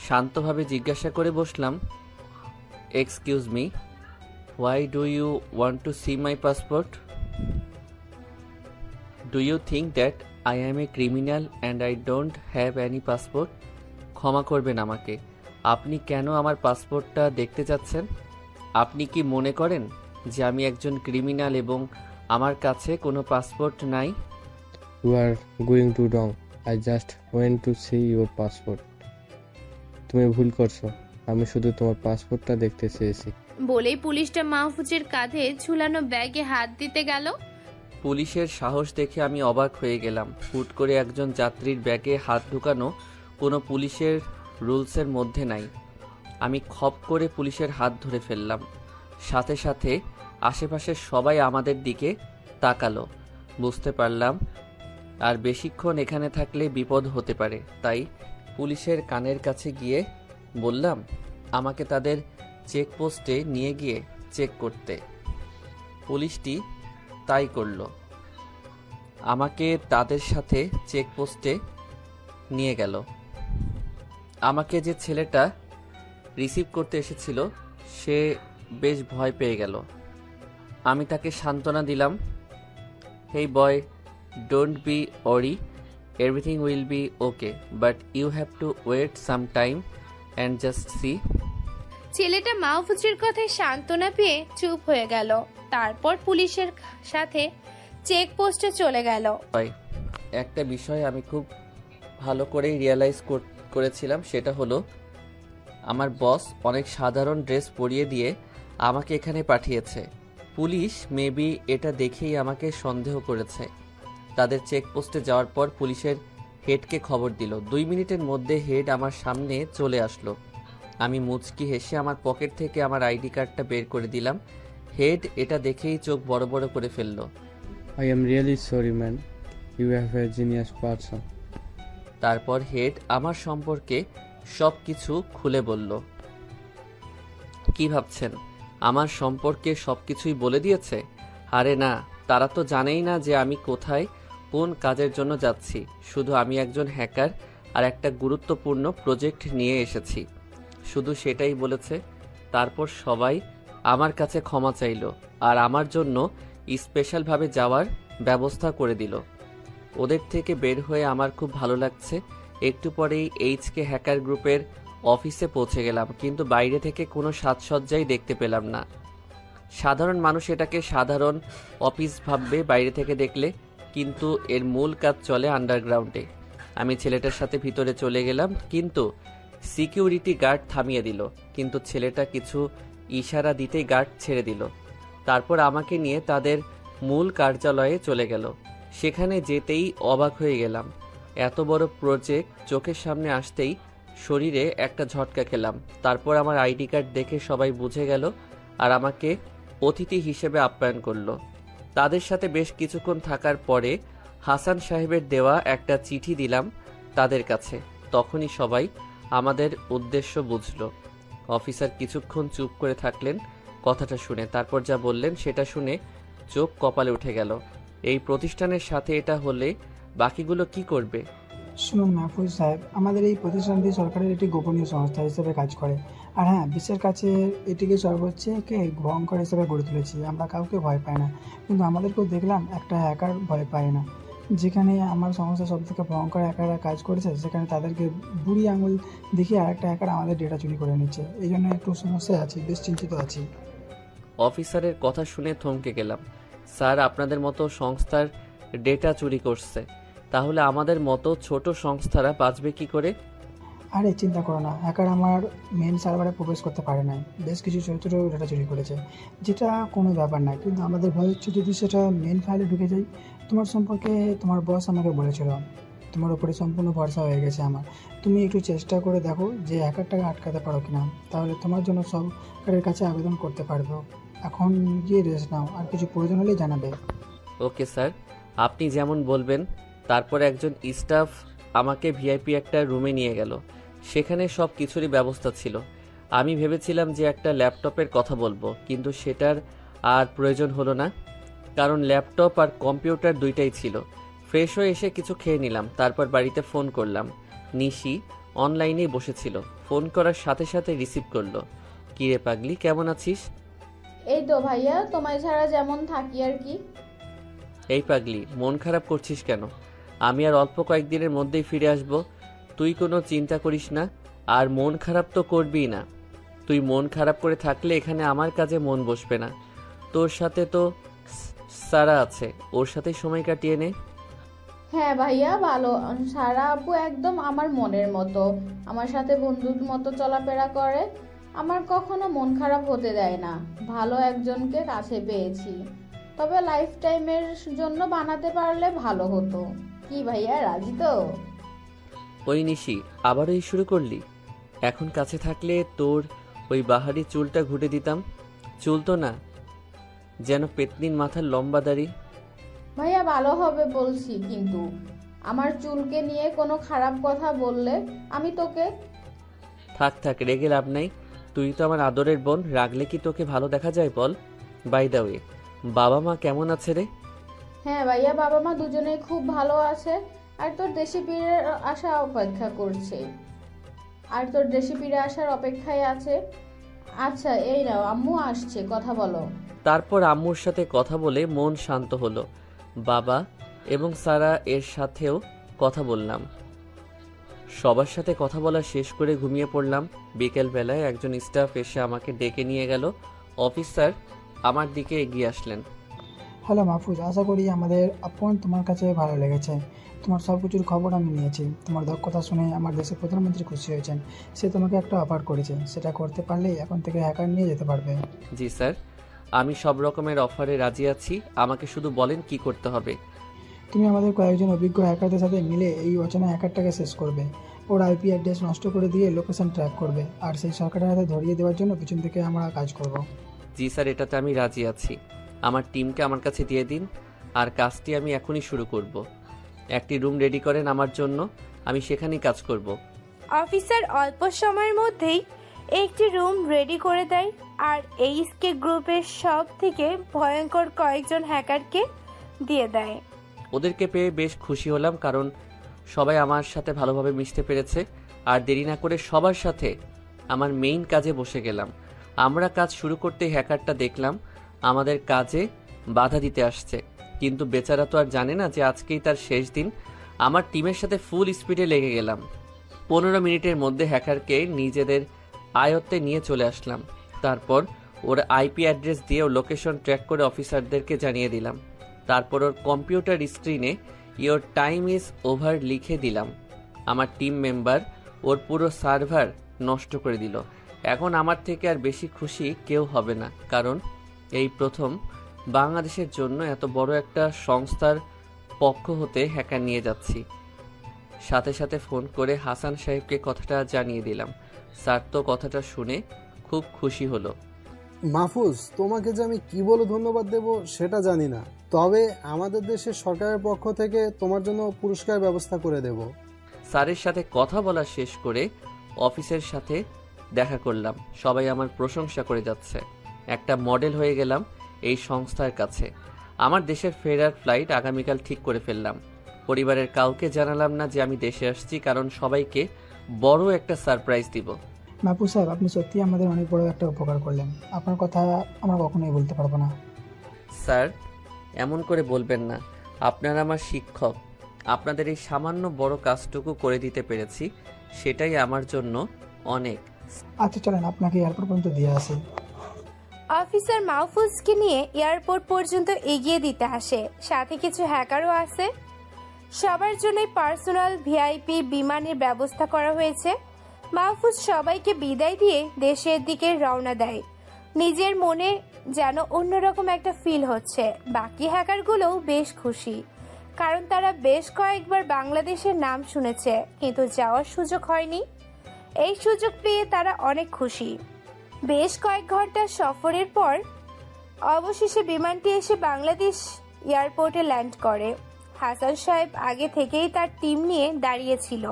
শান্তভাবে জিজ্ঞাসা করে বসলাম, excuse me, why do you want to see my passport? Do you think that I am a criminal and I don't have any passport? ক্ষমা করবেন আমাকে, আপনি কেন আমার পাসপোর্টটা দেখতে চাচ্ছেন? আপনি কি মনে করেন যে আমি একজন ক্রিমিনাল এবং আমার কাছে কোনো পাসপোর্ট নাই? You are going to wrong, I just went to see your passport. তুমি ভুল করছো, আমি শুধু তোমার পাসপোর্টটা দেখতে চেয়েছি। বলেই পুলিশটা মাহফুজের কাঁধে ঝুলানো ব্যাগে হাত দিতে গেল। পুলিশের সাহস দেখে আমি অবাক হয়ে গেলাম। হুট করে একজন যাত্রীর ব্যাগে হাত ঢুকানো কোনো পুলিশের রুলসের মধ্যে নাই। আমি খপ করে পুলিশের হাত ধরে ফেললাম। সাথে সাথে আশেপাশের সবাই আমাদের দিকে তাকালো। বুঝতে পারলাম আর বেশিক্ষণ এখানে থাকলে বিপদ হতে পারে, তাই পুলিশের কানের কাছে গিয়ে বললাম আমাকে তাদের চেকপোস্টে নিয়ে গিয়ে চেক করতে। পুলিশটি তাই করল, আমাকে তাদের সাথে চেকপোস্টে নিয়ে গেল। আমাকে যে ছেলেটা রিসিভ করতে এসেছিল সে বেশ ভয় পেয়ে গেল। আমি তাকে সান্ত্বনা দিলাম, hey boy, don't be worry, everything will be okay, but you have to wait some time and just see. ছেলেটা মাহফুজের কথায় সান্ত্বনা পেয়ে চুপ হয়ে গেল। তারপর পুলিশের সাথে চেকপোস্টে চলে গেল। একটা বিষয় আমি খুব ভালো করেই রিয়েলাইজ করেছিলাম, সেটা হলো আমার বস অনেক সাধারণ ড্রেস পরিয়ে দিয়ে আমাকে এখানে পাঠিয়েছে। পুলিশ মেবি এটা দেখেই আমাকে সন্দেহ করেছে। তাদের চেকপোস্টে যাওয়ার পর পুলিশের হেডকে খবর দিল। 2 মিনিটের মধ্যে হেড আমার সামনে চলে আসলো। আমি মুচকি হেসে আমার পকেট থেকে আমার আইডি কার্ডটা বের করে দিলাম। হেড এটা দেখেই চোখ বড় বড় করে ফেললো। I am really sorry man, you have a genius person. তারপর হেড আমার সম্পর্কে সব কিছু খুলে বলল। কি ভাবছেন আমার সম্পর্কে সব কিছুই বলে দিয়েছে? আরে না, তারা তো জানেই না যে আমি কোথায় কোন কাজের জন্য যাচ্ছি। শুধু আমি একজন হ্যাকার আর একটা গুরুত্বপূর্ণ প্রজেক্ট নিয়ে এসেছি, শুধু সেটাই বলেছে। তারপর সবাই আমার কাছে ক্ষমা চাইল আর আমার জন্য স্পেশালভাবে যাওয়ার ব্যবস্থা করে দিল। ওদের থেকে বের হয়ে আমার খুব ভালো লাগছে। একটু পরেই এইচকে হ্যাকার গ্রুপের অফিসে পৌঁছে গেলাম, কিন্তু বাইরে থেকে কোনো সাজসজ্জাই দেখতে পেলাম না। সাধারণ মানুষ এটাকে সাধারণ অফিস ভাববে বাইরে থেকে দেখলে, কিন্তু এর মূল কাজ চলে আন্ডারগ্রাউন্ডে। আমি ছেলেটার সাথে ভিতরে চলে গেলাম, কিন্তু সিকিউরিটি গার্ড থামিয়ে দিল। কিন্তু ছেলেটা কিছু ইশারা দিতেই গার্ড ছেড়ে দিল। তারপর আমাকে নিয়ে তাদের মূল কার্যালয়ে চলে গেল। সেখানে যেতেই অবাক হয়ে গেলাম। এত বড় প্রজেক্ট চোখের সামনে আসতেই শরীরে একটা ঝটকা খেলাম। তারপর আমার আইডি কার্ড দেখে সবাই বুঝে গেল আর আমাকে অতিথি হিসেবে আপ্যায়ন করলো। তাদের সাথে বেশ কিছুক্ষণ থাকার পরে হাসান সাহেবের দেওয়া একটা চিঠি দিলাম তাদের কাছে। তখনই সবাই আমাদের উদ্দেশ্য বুঝলো। অফিসার কিছুক্ষণ চুপ করে থাকলেন কথাটা শুনে, তারপর যা বললেন সেটা শুনে চোখ কপালে উঠে গেল। এই প্রতিষ্ঠানের সাথে এটা হলে বাকিগুলো কি করবে? শুনুন মাহফুজ সাহেব, আমাদের এই প্রতিষ্ঠানটি সরকারের একটি গোপনীয় সংস্থা হিসেবে কাজ করে। আর হ্যাঁ, বিশ্বের কাছে এটিকে সর্বোচ্চকে ভয়ঙ্কর হিসেবে গড়ে তুলেছি। আমরা কাউকে ভয় পাই না, কিন্তু আমাদেরকেও দেখলাম একটা হ্যাকার ভয় পায় না। যেখানে আমার সংস্থা সব থেকে ভয়ঙ্কর হ্যাকাররা কাজ করেছে, সেখানে তাদেরকে বুড়ি আঙুল দেখিয়ে আরেকটা হ্যাকার আমাদের ডেটা চুরি করে নিচ্ছে। এই জন্য একটু সমস্যায় আছি, বেশ চিন্তিত আছি। অফিসারের কথা শুনে থমকে গেলাম। স্যার, আপনাদের মতো সংস্থার ডেটা চুরি করছে, তাহলে আমাদের মতো ছোট সংস্থারা বাঁচবে কি করে? আরে চিন্তা করো না, হ্যাকার আমার মেন সার্ভারে প্রবেশ করতে পারে নাই। বেশ কিছু ছোটো ছোটো ডেটা চুরি করেছে, যেটা কোনো ব্যাপার না। কিন্তু আমাদের ভয় হচ্ছে যদি সেটা মেন ফাইলে ঢুকে যায়। তোমার সম্পর্কে তোমার বস আমাকে বলেছিল, তোমার উপরে সম্পূর্ণ ভরসা হয়ে গেছে আমার। তুমি একটু চেষ্টা করে দেখো যে হ্যাকারটাকে আটকাতে পারো কিনা, তাহলে তোমার জন্য সরকারের কাছে আবেদন করতে পারবো। এখন গিয়ে রেস্ট নাও, আর কিছু প্রয়োজন হলেই জানাবে। ওকে স্যার, আপনি যেমন বলবেন। তারপর একজন স্টাফ আমাকে ভিআইপি একটা রুমে নিয়ে গেল। সেখানে সব কিছুরই ব্যবস্থা ছিল। আমি ভেবেছিলাম যে একটা ল্যাপটপের কথা বলবো, কিন্তু সেটার আর প্রয়োজন হলো না, কারণ ল্যাপটপ আর কম্পিউটার দুইটাই ছিল। ফ্রেশ হয়ে এসে কিছু খেয়ে নিলাম, তারপর বাড়িতে ফোন করলাম। নিশি অনলাইনেই বসেছিল, ফোন করার সাথে সাথে রিসিভ করলো। কিরে পাগলি, কেমন আছিস? এই তো ভাইয়া, তোমায় ছাড়া যেমন থাকি আর কি। এই পাগলি, মন খারাপ করছিস কেন? আমি আর অল্প কয়েকদিনের মধ্যেই ফিরে আসব, তুই কোনো চিন্তা করিস না। আর মন খারাপ তো করবিই না। তুই মন খারাপ করে থাকলে এখানে আমার কাজে মন বসবে না। তোর সাথে তো সারা আছে, ওর সাথে সময় কাটিয়ে নে। হ্যাঁ ভাইয়া, ভালো। সারা আপু একদম আমার মনের মতো, আমার সাথে বন্ধুর মতো চলাফেরা করে, আমার কখনো মন খারাপ হতে দেয় না। ভালো একজনকে কাছে পেয়েছি, তবে লাইফ টাইমের জন্য বানাতে পারলে ভালো হতো। কি ভাইয়া, রাজি তো? ওই নিশি, আবারও এই শুরু করলি? এখন কাছে থাকলে তোর ওই বাহারি চুলটা ঘুটে দিতাম। চুল তো না, যেন পেতনির মাথার লম্বা দাড়ি। ভাইয়া ভালো হবে বলছি, কিন্তু আমার চুলকে নিয়ে কোনো খারাপ কথা বললে আমি তোকে... থাক থাক, রেগে লাভ নাই। তুই তো আমার আদরের বোন, রাগলে কি তোকে ভালো দেখা যায় বল? বাই দা ওয়ে, বাবা মা কেমন আছে রে? হ্যাঁ ভাইয়া, বাবা মা দুজনেই খুব ভালো আছে। আর তোর দেশে ফিরে আসার অপেক্ষায় আছে। আচ্ছা এই নাও, আম্মু আসছে, কথা বলো। তারপর আম্মুর সাথে কথা বলে মন শান্ত হলো। বাবা এবং সারা এর সাথেও কথা বললাম। সবার সাথে কথা বলা শেষ করে ঘুমিয়ে পড়লাম। বিকেলবেলায় একজন স্টাফ এসে আমাকে ডেকে নিয়ে গেল। অফিসার আমার দিকে এগিয়ে আসলেন। হ্যালো মাহফুজ, আশা করি আমাদের আপন তোমার কাছে ভালো লেগেছে। তোমার সব কিছুর খবর আমি নিয়েছি। তোমার দক্ষতা শুনে আমার দেশের প্রধানমন্ত্রী খুশি হয়েছেন। সে তোমাকে একটা অফার করেছে, সেটা করতে পারলেই এখন থেকে হ্যাকার নিয়ে যেতে পারবে। জি স্যার, আমি সব রকমের অফারে রাজি আছি। আমাকে শুধু বলেন কি করতে হবে। তুমি আমাদের কয়েকজন অভিজ্ঞ হ্যাকারদের সাথে মিলে এই অচেনা হ্যাকারটাকে শেষ করবে। ওর আইপি অ্যাড্রেস নষ্ট করে দিয়ে লোকেশন ট্র্যাক করবে, আর সেই সরকারের হাতে ধরিয়ে দেওয়ার জন্য পিছন থেকে আমরা কাজ করব। জি স্যার, এটাতে আমি রাজি আছি। আমার টিমকে আমার কাছে দিয়ে দিন, আর কাজটি আমি এখনই শুরু করব। একটি রুম রেডি করেন আমার জন্য, আমি সেখানেই কাজ করব। অফিসার অল্প সময়ের মধ্যেই একটি রুম রেডি করে দেয় আর এইচকে গ্রুপের সব থেকে ভয়ঙ্কর কয়েকজন হ্যাকারকে দিয়ে দেয়। ওদেরকে পেয়ে বেশ খুশি হলাম, কারণ সবাই আমার সাথে ভালোভাবে মিশতে পেরেছে। আর দেরি না করে সবার সাথে আমার মেইন কাজে বসে গেলাম। আমরা কাজ শুরু করতে হ্যাকারটা দেখলাম আমাদের কাজে বাধা দিতে আসছে, কিন্তু বেচারা তো আর জানে না যে আজকেই তার শেষ দিন। আমার টিমের সাথে ফুল স্পিডে লেগে গেলাম। 15 মিনিটের মধ্যে হ্যাকারকে নিজেদের আয়ত্তে নিয়ে চলে আসলাম। তারপর ওর আইপি অ্যাড্রেস দিয়ে ও লোকেশন ট্র্যাক করে অফিসারদেরকে জানিয়ে দিলাম। তারপর ওর কম্পিউটার স্ক্রিনে ইয়োর টাইম ইজ ওভার লিখে দিলাম। আমার টিম মেম্বার ওর পুরো সার্ভার নষ্ট করে দিল। এখন আমার থেকে আর বেশি খুশি কেউ হবে না, কারণ এই প্রথম বাংলাদেশের জন্য এত বড় একটা সংস্থার পক্ষ হতে হ্যাকার নিয়ে যাচ্ছি। সাথে সাথে ফোন করে হাসান সাহেবকে কথাটা জানিয়ে দিলাম। স্যার তো কথাটা শুনে খুব খুশি হলো। মাহফুজ, তোমাকে যে আমি কি বলে ধন্যবাদ দেব সেটা জানি না, তবে আমাদের দেশের সরকারের পক্ষ থেকে তোমার জন্য পুরস্কার ব্যবস্থা করে দেব। স্যারের সাথে কথা বলা শেষ করে অফিসের সাথে দেখা করলাম। সবাই আমার প্রশংসা করে যাচ্ছে। একটা মডেল হয়ে গেলাম এই সংস্থার কাছে। আমার দেশের ফেরার ফ্লাইট আগামীকাল ঠিক করে ফেললাম। পরিবারের কাউকে জানালাম না যে আমি দেশে আসছি, কারণ সবাইকে বড় একটা সারপ্রাইজ দিব। মাহফুজ সাহেব, আপনি সত্যি আমাদের অনেক বড় একটা উপকার করলেন। আপনার কথা আমরা কখনোই বলতে পারবো না। স্যার, এমন করে বলবেন না। আপনারা আমার শিক্ষক। আপনাদের এই সামান্য বড় কাজটুকু করে দিতে পেরেছি, সেটাই আমার জন্য অনেক। আচ্ছা চলেন, আপনাকে এয়ারপোর্ট পর্যন্ত দিয়ে আসি। অফিসার মাহফুজকে নিয়ে এয়ারপোর্ট পর্যন্ত এগিয়ে দিতে আসে। সাথে কিছু হ্যাকারও আছে। সবার জন্যই পার্সোনাল ভিআইপি বিমানের ব্যবস্থা করা হয়েছে। মাহফুজ সবাইকে বিদায় দিয়ে দেশের দিকে রওনা দেয়। নিজের মনে যেন অন্যরকম একটা ফিল হচ্ছে। বাকি হ্যাকারগুলোও বেশ খুশি, কারণ তারা বেশ কয়েকবার বাংলাদেশের নাম শুনেছে, কিন্তু যাওয়ার সুযোগ হয়নি। এই সুযোগ পেয়ে তারা অনেক খুশি। বেশ কয়েক ঘন্টার সফরের পর অবশেষে বিমানটি এসে বাংলাদেশ এয়ারপোর্টে ল্যান্ড করে। হাসান সাহেব আগে থেকেই তার টিম নিয়ে দাঁড়িয়েছিল।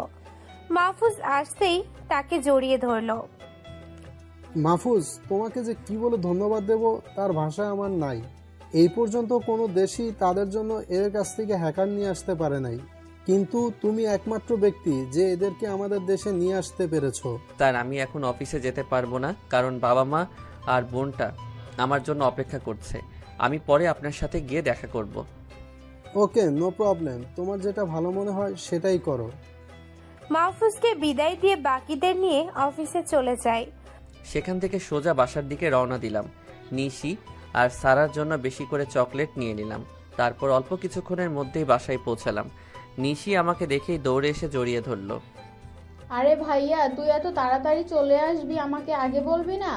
মাহফুজ আসতেই তাকে জড়িয়ে ধরল। মাহফুজ, তোমাকে যে কি বলে ধন্যবাদ দেব তার ভাষা আমার নাই। এই পর্যন্ত কোনো দেশই তাদের জন্য এর কাছ থেকে হ্যাকার নিয়ে আসতে পারে নাই, কিন্তু তুমি একমাত্র ব্যক্তি যে এদেরকে আমাদের দেশে নিয়ে আসতে পেরেছো। স্যার, আমি এখন অফিসে যেতে পারবো না, কারণ বাবা মা আর বোনটা আমার জন্য অপেক্ষা করছে। আমি পরে আপনার সাথে গিয়ে দেখা করব। ওকে, নো প্রবলেম। তোমার যেটা ভালো মনে হয় সেটাই করো। মাহফুজকে বিদায় দিয়ে বাকিদের নিয়ে অফিসে চলে যায়। সেখান থেকে সোজা বাসার দিকে রওনা দিলাম। নিশি আর সারার জন্য বেশি করে চকলেট নিয়ে নিলাম। তারপর অল্প কিছুক্ষণের মধ্যেই বাসায় পৌঁছালাম। নিশি আমাকে দেখেই দৌড়ে এসে জড়িয়ে ধরল। আরে ভাইয়া, তুই এত তাড়াতাড়ি চলে আসবি, আমাকে আগে বলবি না?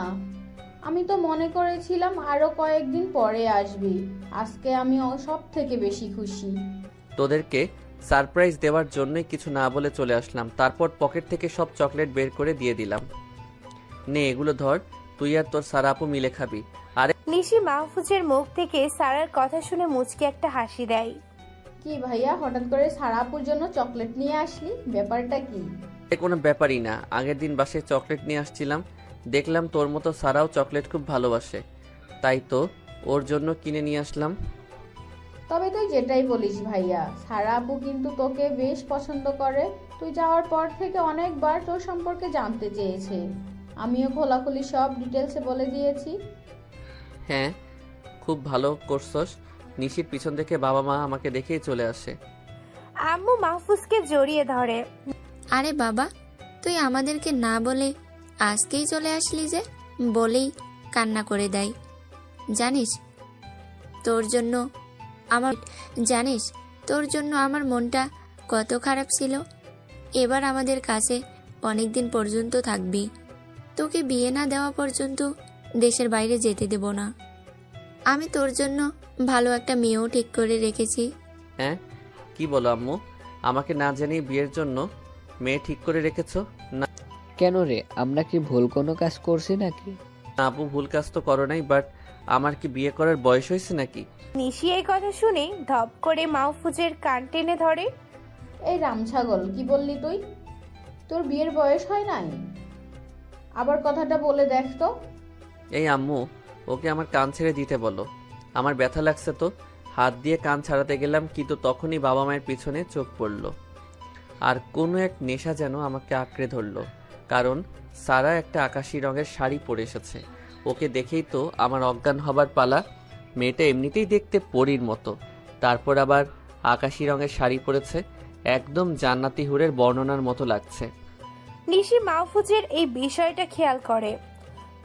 আমি তো মনে করেছিলাম আরো কয়েকদিন পরে আসবি। আজকে আমি সব থেকে বেশি খুশি। তোদেরকে সারপ্রাইজ দেওয়ার জন্যই কিছু না বলে চলে আসলাম। তারপর পকেট থেকে সব চকলেট বের করে দিয়ে দিলাম। নে, এগুলো ধর, তুই আর তোর সারা আপু মিলে খাবি। আরে নিশি মাহফুজের মুখ থেকে সারার কথা শুনে মুচকি একটা হাসি দেয়। কি ভাইয়া, হঠাৎ করে সারা আপুর জন্য চকলেট নিয়ে আসলি? ব্যাপারটা কি? কোনো ব্যাপারই না। আগের দিন বাসায় চকলেট নিয়ে আসছিলাম, দেখলাম তোর মতো সারাও চকলেট খুব ভালোবাসে, তাই তো ওর জন্য কিনে নিয়ে আসলাম। তবে তুই যেটাই বলিস ভাইয়া, সারা আপু কিন্তু তোকে বেশ পছন্দ করে। তুই যাওয়ার পর থেকে অনেকবার তোর সম্পর্কে জানতে চেয়েছে। আমিও খোলাখুলি সব ডিটেলসে বলে দিয়েছি। হ্যাঁ, খুব ভালো করছস। নিশির পিছন থেকে বাবা মা আমাকে দেখেই চলে আসে। আম্মু মাহফুজকে জড়িয়ে ধরে। আরে বাবা, তুই আমাদেরকে না বলে আজকেই চলে আসলি যে? বলেই কান্না করে দেয়। জানিস তোর জন্য আমার মনটা কত খারাপ ছিল। এবার আমাদের কাছে অনেক দিন পর্যন্ত থাকবি। তোকে বিয়ে না দেওয়া পর্যন্ত দেশের বাইরে যেতে দেব না। আমি তোর জন্য ভালো একটা মেয়েও ঠিক করে রেখেছি। হ্যাঁ, কি বলো আম্মু? আমাকে না জানিয়ে বিয়ের জন্য মেয়ে ঠিক করে রেখেছো? না। কেন রে, আমরা কি ভুল কোনো কাজ করছি নাকি? না আপু, ভুল কাজ তো করো নাই, বাট আমার কি বিয়ে করার বয়স হয়েছে নাকি? নিশি এই কথা শুনে ধপ করে মাহফুজের কান টেনে ধরে। এই রামছাগল, কি বললি তুই? তোর বিয়ের বয়স হয় নাই? আবার কথাটা বলে দেখ তো। এই আম্মু, ওকে আমার কান ছেড়ে দিতে বলো। আমার ব্যথা লাগছে তো। হাত দিয়ে কান ছাড়াতে গেলাম, কিন্তু তখনই বাবা মায়ের পিছনে চোখ পড়ল। আর কোনো এক নেশা যেন আমাকে আঁকড়ে ধরল, কারণ সারা একটা আকাশি রঙের শাড়ি পরে এসেছে। ওকে দেখেই তো আমার অজ্ঞান হবার পালা। মেয়েটা এমনিতেই দেখতে পরীর মতো, তারপর আবার আকাশি রঙের শাড়ি পরেছে, একদম জান্নাতি হুরের বর্ণনার মতো লাগছে। নিশি মাহফুজের এই বিষয়টা খেয়াল করে,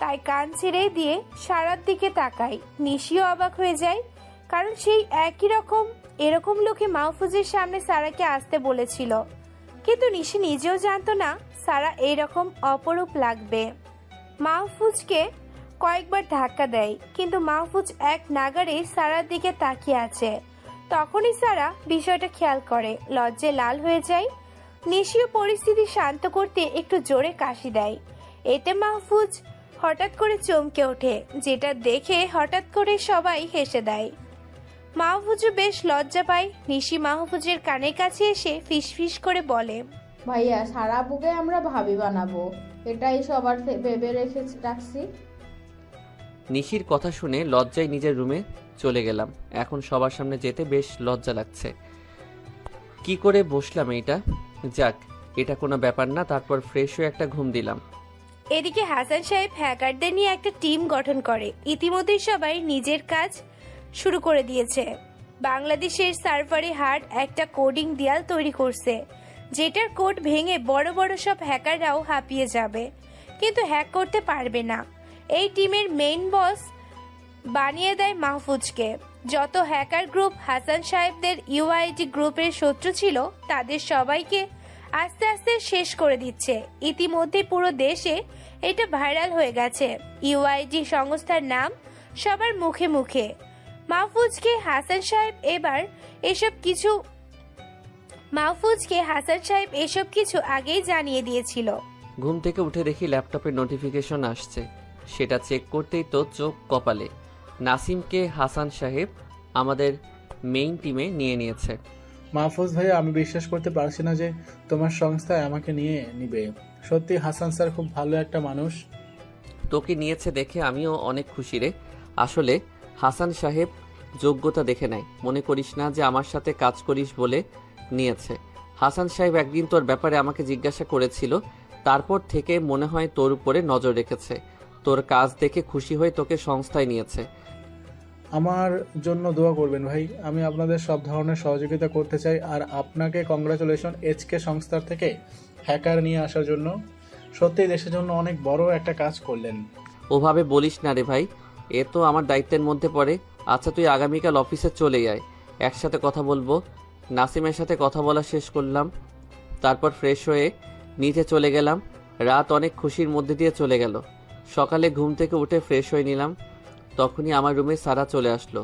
তাই কান ছেড়ে দিয়ে সারার দিকে তাকায়। নিশিও অবাক হয়ে যায়, কারণ সেই একই এরকম লোকে মাহফুজের সামনে সারাকে আসতে বলেছিল, কিন্তু নিশি নিজেও জানতো না সারা এইরকম অপরূপ লাগবে। মাহফুজকে কয়েকবার ধাক্কা দেয়, কিন্তু মাহফুজ এক নাগারে সারার দিকে তাকিয়ে আছে। তখনই সারা বিষয়টা খেয়াল করে, লজ্জায় লাল হয়ে যায়। নিশিও পরিস্থিতি শান্ত করতে একটু জোরে কাশি দেয়। এতে মাহফুজ হঠাৎ করে চমকে ওঠে, যেটা দেখে হঠাৎ করে সবাই হেসে দেয়। মাহফুজও বেশ লজ্জা পায়। নিশি মাহফুজের কানের কাছে এসে ফিসফিস করে বলে, ভাইয়া সারা বুকে আমরা ভাবি বানাবো, এটাই সবার ভেবে রাখছি। নিশির কথা শুনে লজ্জায় নিজের রুমে চলে গেলাম। এখন সবার সামনে যেতে বেশ লজ্জা লাগছে। কি করে বসলাম এটা? যাক, এটা কোনো ব্যাপার না। তারপর ফ্রেশ হয়ে একটা ঘুম দিলাম। এদিকে হাসান সাহেব হ্যাকারদের নিয়ে একটা টিম গঠন করে। ইতিমধ্যেই সবাই নিজের কাজ শুরু করে দিয়েছে। বাংলাদেশের সার্ভারে হার্ড একটা কোডিং দেয়াল তৈরি করছে, যেটার কোড ভেঙে বড় বড় সব হ্যাকাররাও হাঁপিয়ে যাবে, কিন্তু হ্যাক করতে পারবে না। এই টিমের মেইন বস বানিয়ে দেয় মাহফুজকে। যত হ্যাকার গ্রুপ হাসান সাহেবদের ইউআইডি গ্রুপের শত্রু ছিল, তাদের সবাইকে আস্তে আস্তে শেষ করে দিচ্ছে। ইতিমধ্যে পুরো দেশে এটা ভাইরাল হয়ে গেছে। ইউআইডি সংস্থার নাম সবার মুখে মুখে। মাহফুজকে হাসান সাহেব এসব কিছু আগেই জানিয়ে দিয়েছিল। ঘুম থেকে উঠে দেখি ল্যাপটপে নোটিফিকেশন আসছে। সেটা চেক করতেই তো চোখ কপালে। নাসিমকে হাসান সাহেব আমাদের মেইন টিমে নিয়ে নিয়েছে। মাহফুজ ভাইয়া, আমি বিশ্বাস করতে পারছি না যে তোমার সংস্থায় আমাকে নিয়ে নিবে। সত্যি হাসান স্যার খুব ভালো একটা মানুষ। তোকে নিয়েছে দেখে আমিও অনেক খুশি রে। আসলে হাসান সাহেব যোগ্যতা দেখে নাই। মনে করিস না যে আমার সাথে কাজ করিস বলে নিয়েছে। হাসান সাহেব একদিন তোর ব্যাপারে আমাকে জিজ্ঞাসা করেছিল, তারপর থেকে মনে হয় তোর উপরে নজর রেখেছে। তোর কাজ দেখে খুশি হয়ে তোকে সংস্থায় নিয়েছে। আমার জন্য দোয়া করবেন ভাই। আমি আপনাদের সব ধরনের সহযোগিতা করতে চাই। আর আপনাকে কংগ্রাচুলেশন এইচকে সংস্থার থেকে হ্যাকার নিয়ে আসার জন্য। সত্যি দেশের জন্য অনেক বড় একটা কাজ করলেন। ওভাবে বলিস না রে ভাই, এ তো আমার দায়িত্বের মধ্যে পড়ে। আচ্ছা, তুই আগামীকাল অফিসে চলে আয়, একসাথে কথা বলবো। নাসিমের সাথে কথা বলা শেষ করলাম। তারপর ফ্রেশ হয়ে নিচে চলে গেলাম। রাত অনেক খুশির মধ্যে দিয়ে চলে গেল। সকালে ঘুম থেকে উঠে ফ্রেশ হয়ে নিলাম। তখনই আমার রুমে সারা চলে আসলো,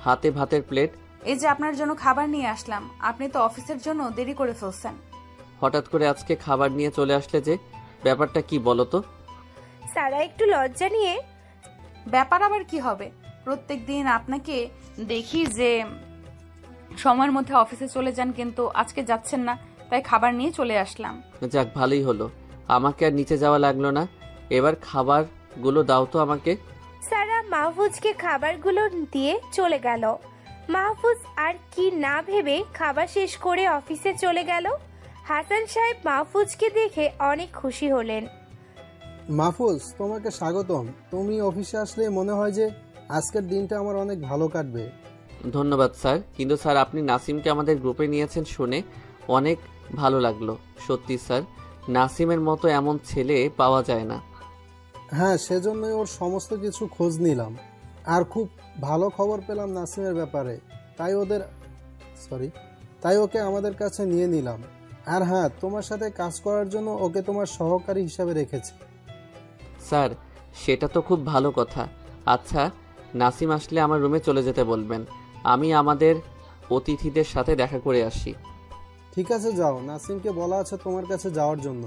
হাতে ভাতের প্লেট। এই যে আপনার জন্য খাবার নিয়ে আসলাম, আপনি তো অফিসের জন্য দেরি করে ফেলছেন। হঠাৎ করে আজকে খাবার নিয়ে চলে আসলে যে, ব্যাপারটা কি বলো তো? সারা একটু লজ্জা নিয়ে, ব্যাপার আবার কি হবে? প্রত্যেকদিন আপনাকে দেখি যে সময়ের মধ্যে অফিসে চলে যান, কিন্তু আজকে যাচ্ছেন না, তাই খাবার নিয়ে চলে আসলাম। যাক, ভালোই হলো, আমাকে আর নিচে যাওয়া লাগলো না। এবার খাবারগুলো দাও তো আমাকে। সারা মাহফুজকে খাবারগুলো দিয়ে চলে গেল। মাহফুজ আর কি না ভেবে খাবার শেষ করে অফিসে চলে গেল। হাসান সাহেব মাহফুজকে দেখে অনেক খুশি হলেন। মাহফুজ, তোমাকে স্বাগতম। তুমি অফিসে আসলে মনে হয় যে আজকের দিনটা আমার অনেক ভালো কাটবে। ধন্যবাদ স্যার, কিন্তু স্যার আপনি নাসিমকে আমাদের গ্রুপে নিয়েছেন শুনে অনেক ভালো লাগলো। সত্যি স্যার, নাসিমের মতো এমন ছেলে পাওয়া যায় না। হ্যাঁ, সেজন্যই ওর সমস্ত কিছু খোঁজ নিলাম, আর খুব ভালো খবর পেলাম নাসিমের ব্যাপারে। তাই ওকে আমাদের কাছে নিয়ে নিলাম। আর হ্যাঁ, তোমার সাথে কাজ করার জন্য ওকে তোমার সহকারী হিসাবে রেখেছি। স্যার, সেটা তো খুব ভালো কথা। আচ্ছা, নাসিম আসলে আমার রুমে চলে যেতে বলবেন, আমি আমাদের অতিথিদের সাথে দেখা করে আসি। ঠিক আছে, যাও। নাসিমকে বলা আছে তোমার কাছে যাওয়ার জন্য।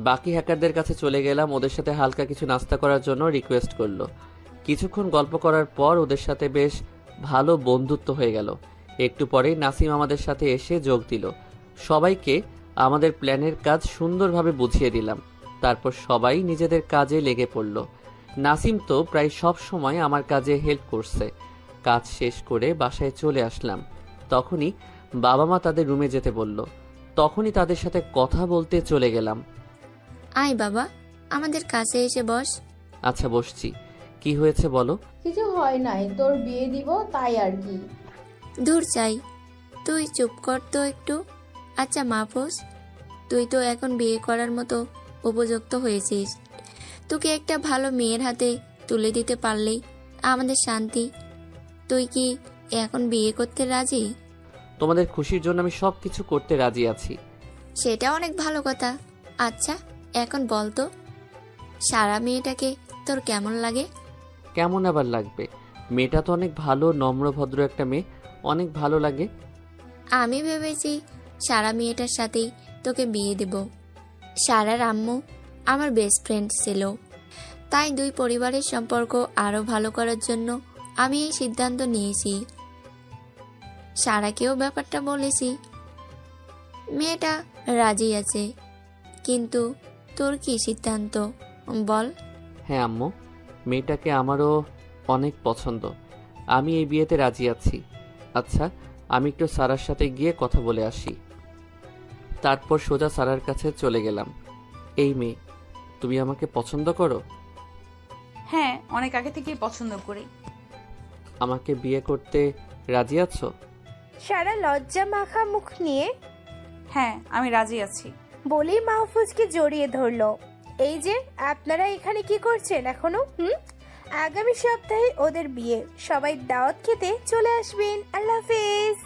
বাকি হ্যাকারদের কাছে চলে গেলাম। ওদের সাথে হালকা কিছু নাস্তা করার জন্য রিকোয়েস্ট করলো। কিছুক্ষণ গল্প করার পর ওদের সাথে বেশ ভালো বন্ধুত্ব হয়ে গেল। একটু পরেই নাসিম আমাদের সাথে এসে যোগ দিল। সবাইকে আমাদের প্ল্যানের কাজ সুন্দরভাবে বুঝিয়ে দিলাম। তারপর সবাই নিজেদের কাজে লেগে পড়ল। নাসিম তো প্রায় সব সময় আমার কাজে হেল্প করছে। কাজ শেষ করে বাসায় চলে আসলাম। তখনই বাবা মা তাদের রুমে যেতে বলল। তখনই তাদের সাথে কথা বলতে চলে গেলাম। আয় বাবা, আমাদের কাছে এসে বস। আচ্ছা, বসছি। কি হয়েছে বলো? কিছু হয় নাই, তোর বিয়ে দিব তাই আর কি। দূর চাই, তুই চুপ কর তো একটু। আচ্ছা মাহফুজ, তুই তো এখন বিয়ে করার মতো উপযুক্ত হয়েছিস। তোকে একটা ভালো মেয়ের হাতে তুলে দিতে পারলেই আমাদের শান্তি। তুই কি এখন বিয়ে করতে রাজি? তোমাদের খুশির জন্য আমি সবকিছু করতে রাজি আছি। সেটা অনেক ভালো কথা। আচ্ছা, এখন বল তো, সারা মেয়েটাকে তোর কেমন লাগে? কেমন আবার লাগবে? মেয়েটা তো অনেক ভালো, নম্র ভদ্র একটা মেয়ে। অনেক ভালো লাগে। আমি ভেবেছি সারা মেয়েটার সাথেই তোকে বিয়ে দেব। সারার আম্মু আমার বেস্ট ফ্রেন্ড ছিল, তাই দুই পরিবারের সম্পর্ক আরও ভালো করার জন্য আমি এই সিদ্ধান্ত নিয়েছি। সারাকেও ব্যাপারটা বলেছি, মেয়েটা রাজি আছে। কিন্তু তোর কি সিদ্ধান্ত বল? হ্যাঁ আম্মু, মেয়েটাকে আমারও অনেক পছন্দ। আমি এই বিয়েতে রাজি আছি। আচ্ছা, আমি একটু সারার সাথে গিয়ে কথা বলে আসি। তারপর সোজা সারার কাছে চলে গেলাম। এই মেয়ে, তুমি আমাকে পছন্দ করো? হ্যাঁ, অনেক আগে থেকেই পছন্দ করি। আমাকে বিয়ে করতে রাজি আছো? সারা লজ্জা মাখা মুখ নিয়ে হ্যাঁ, আমি রাজি আছি বলেই মাহফুজকে জড়িয়ে ধরলো। এই যে আপনারা এখানে কি করছেন এখনো? আগামী সপ্তাহে ওদের বিয়ে, সবাই দাওয়াত খেতে চলে আসবেন। আল্লাহ হাফেজ।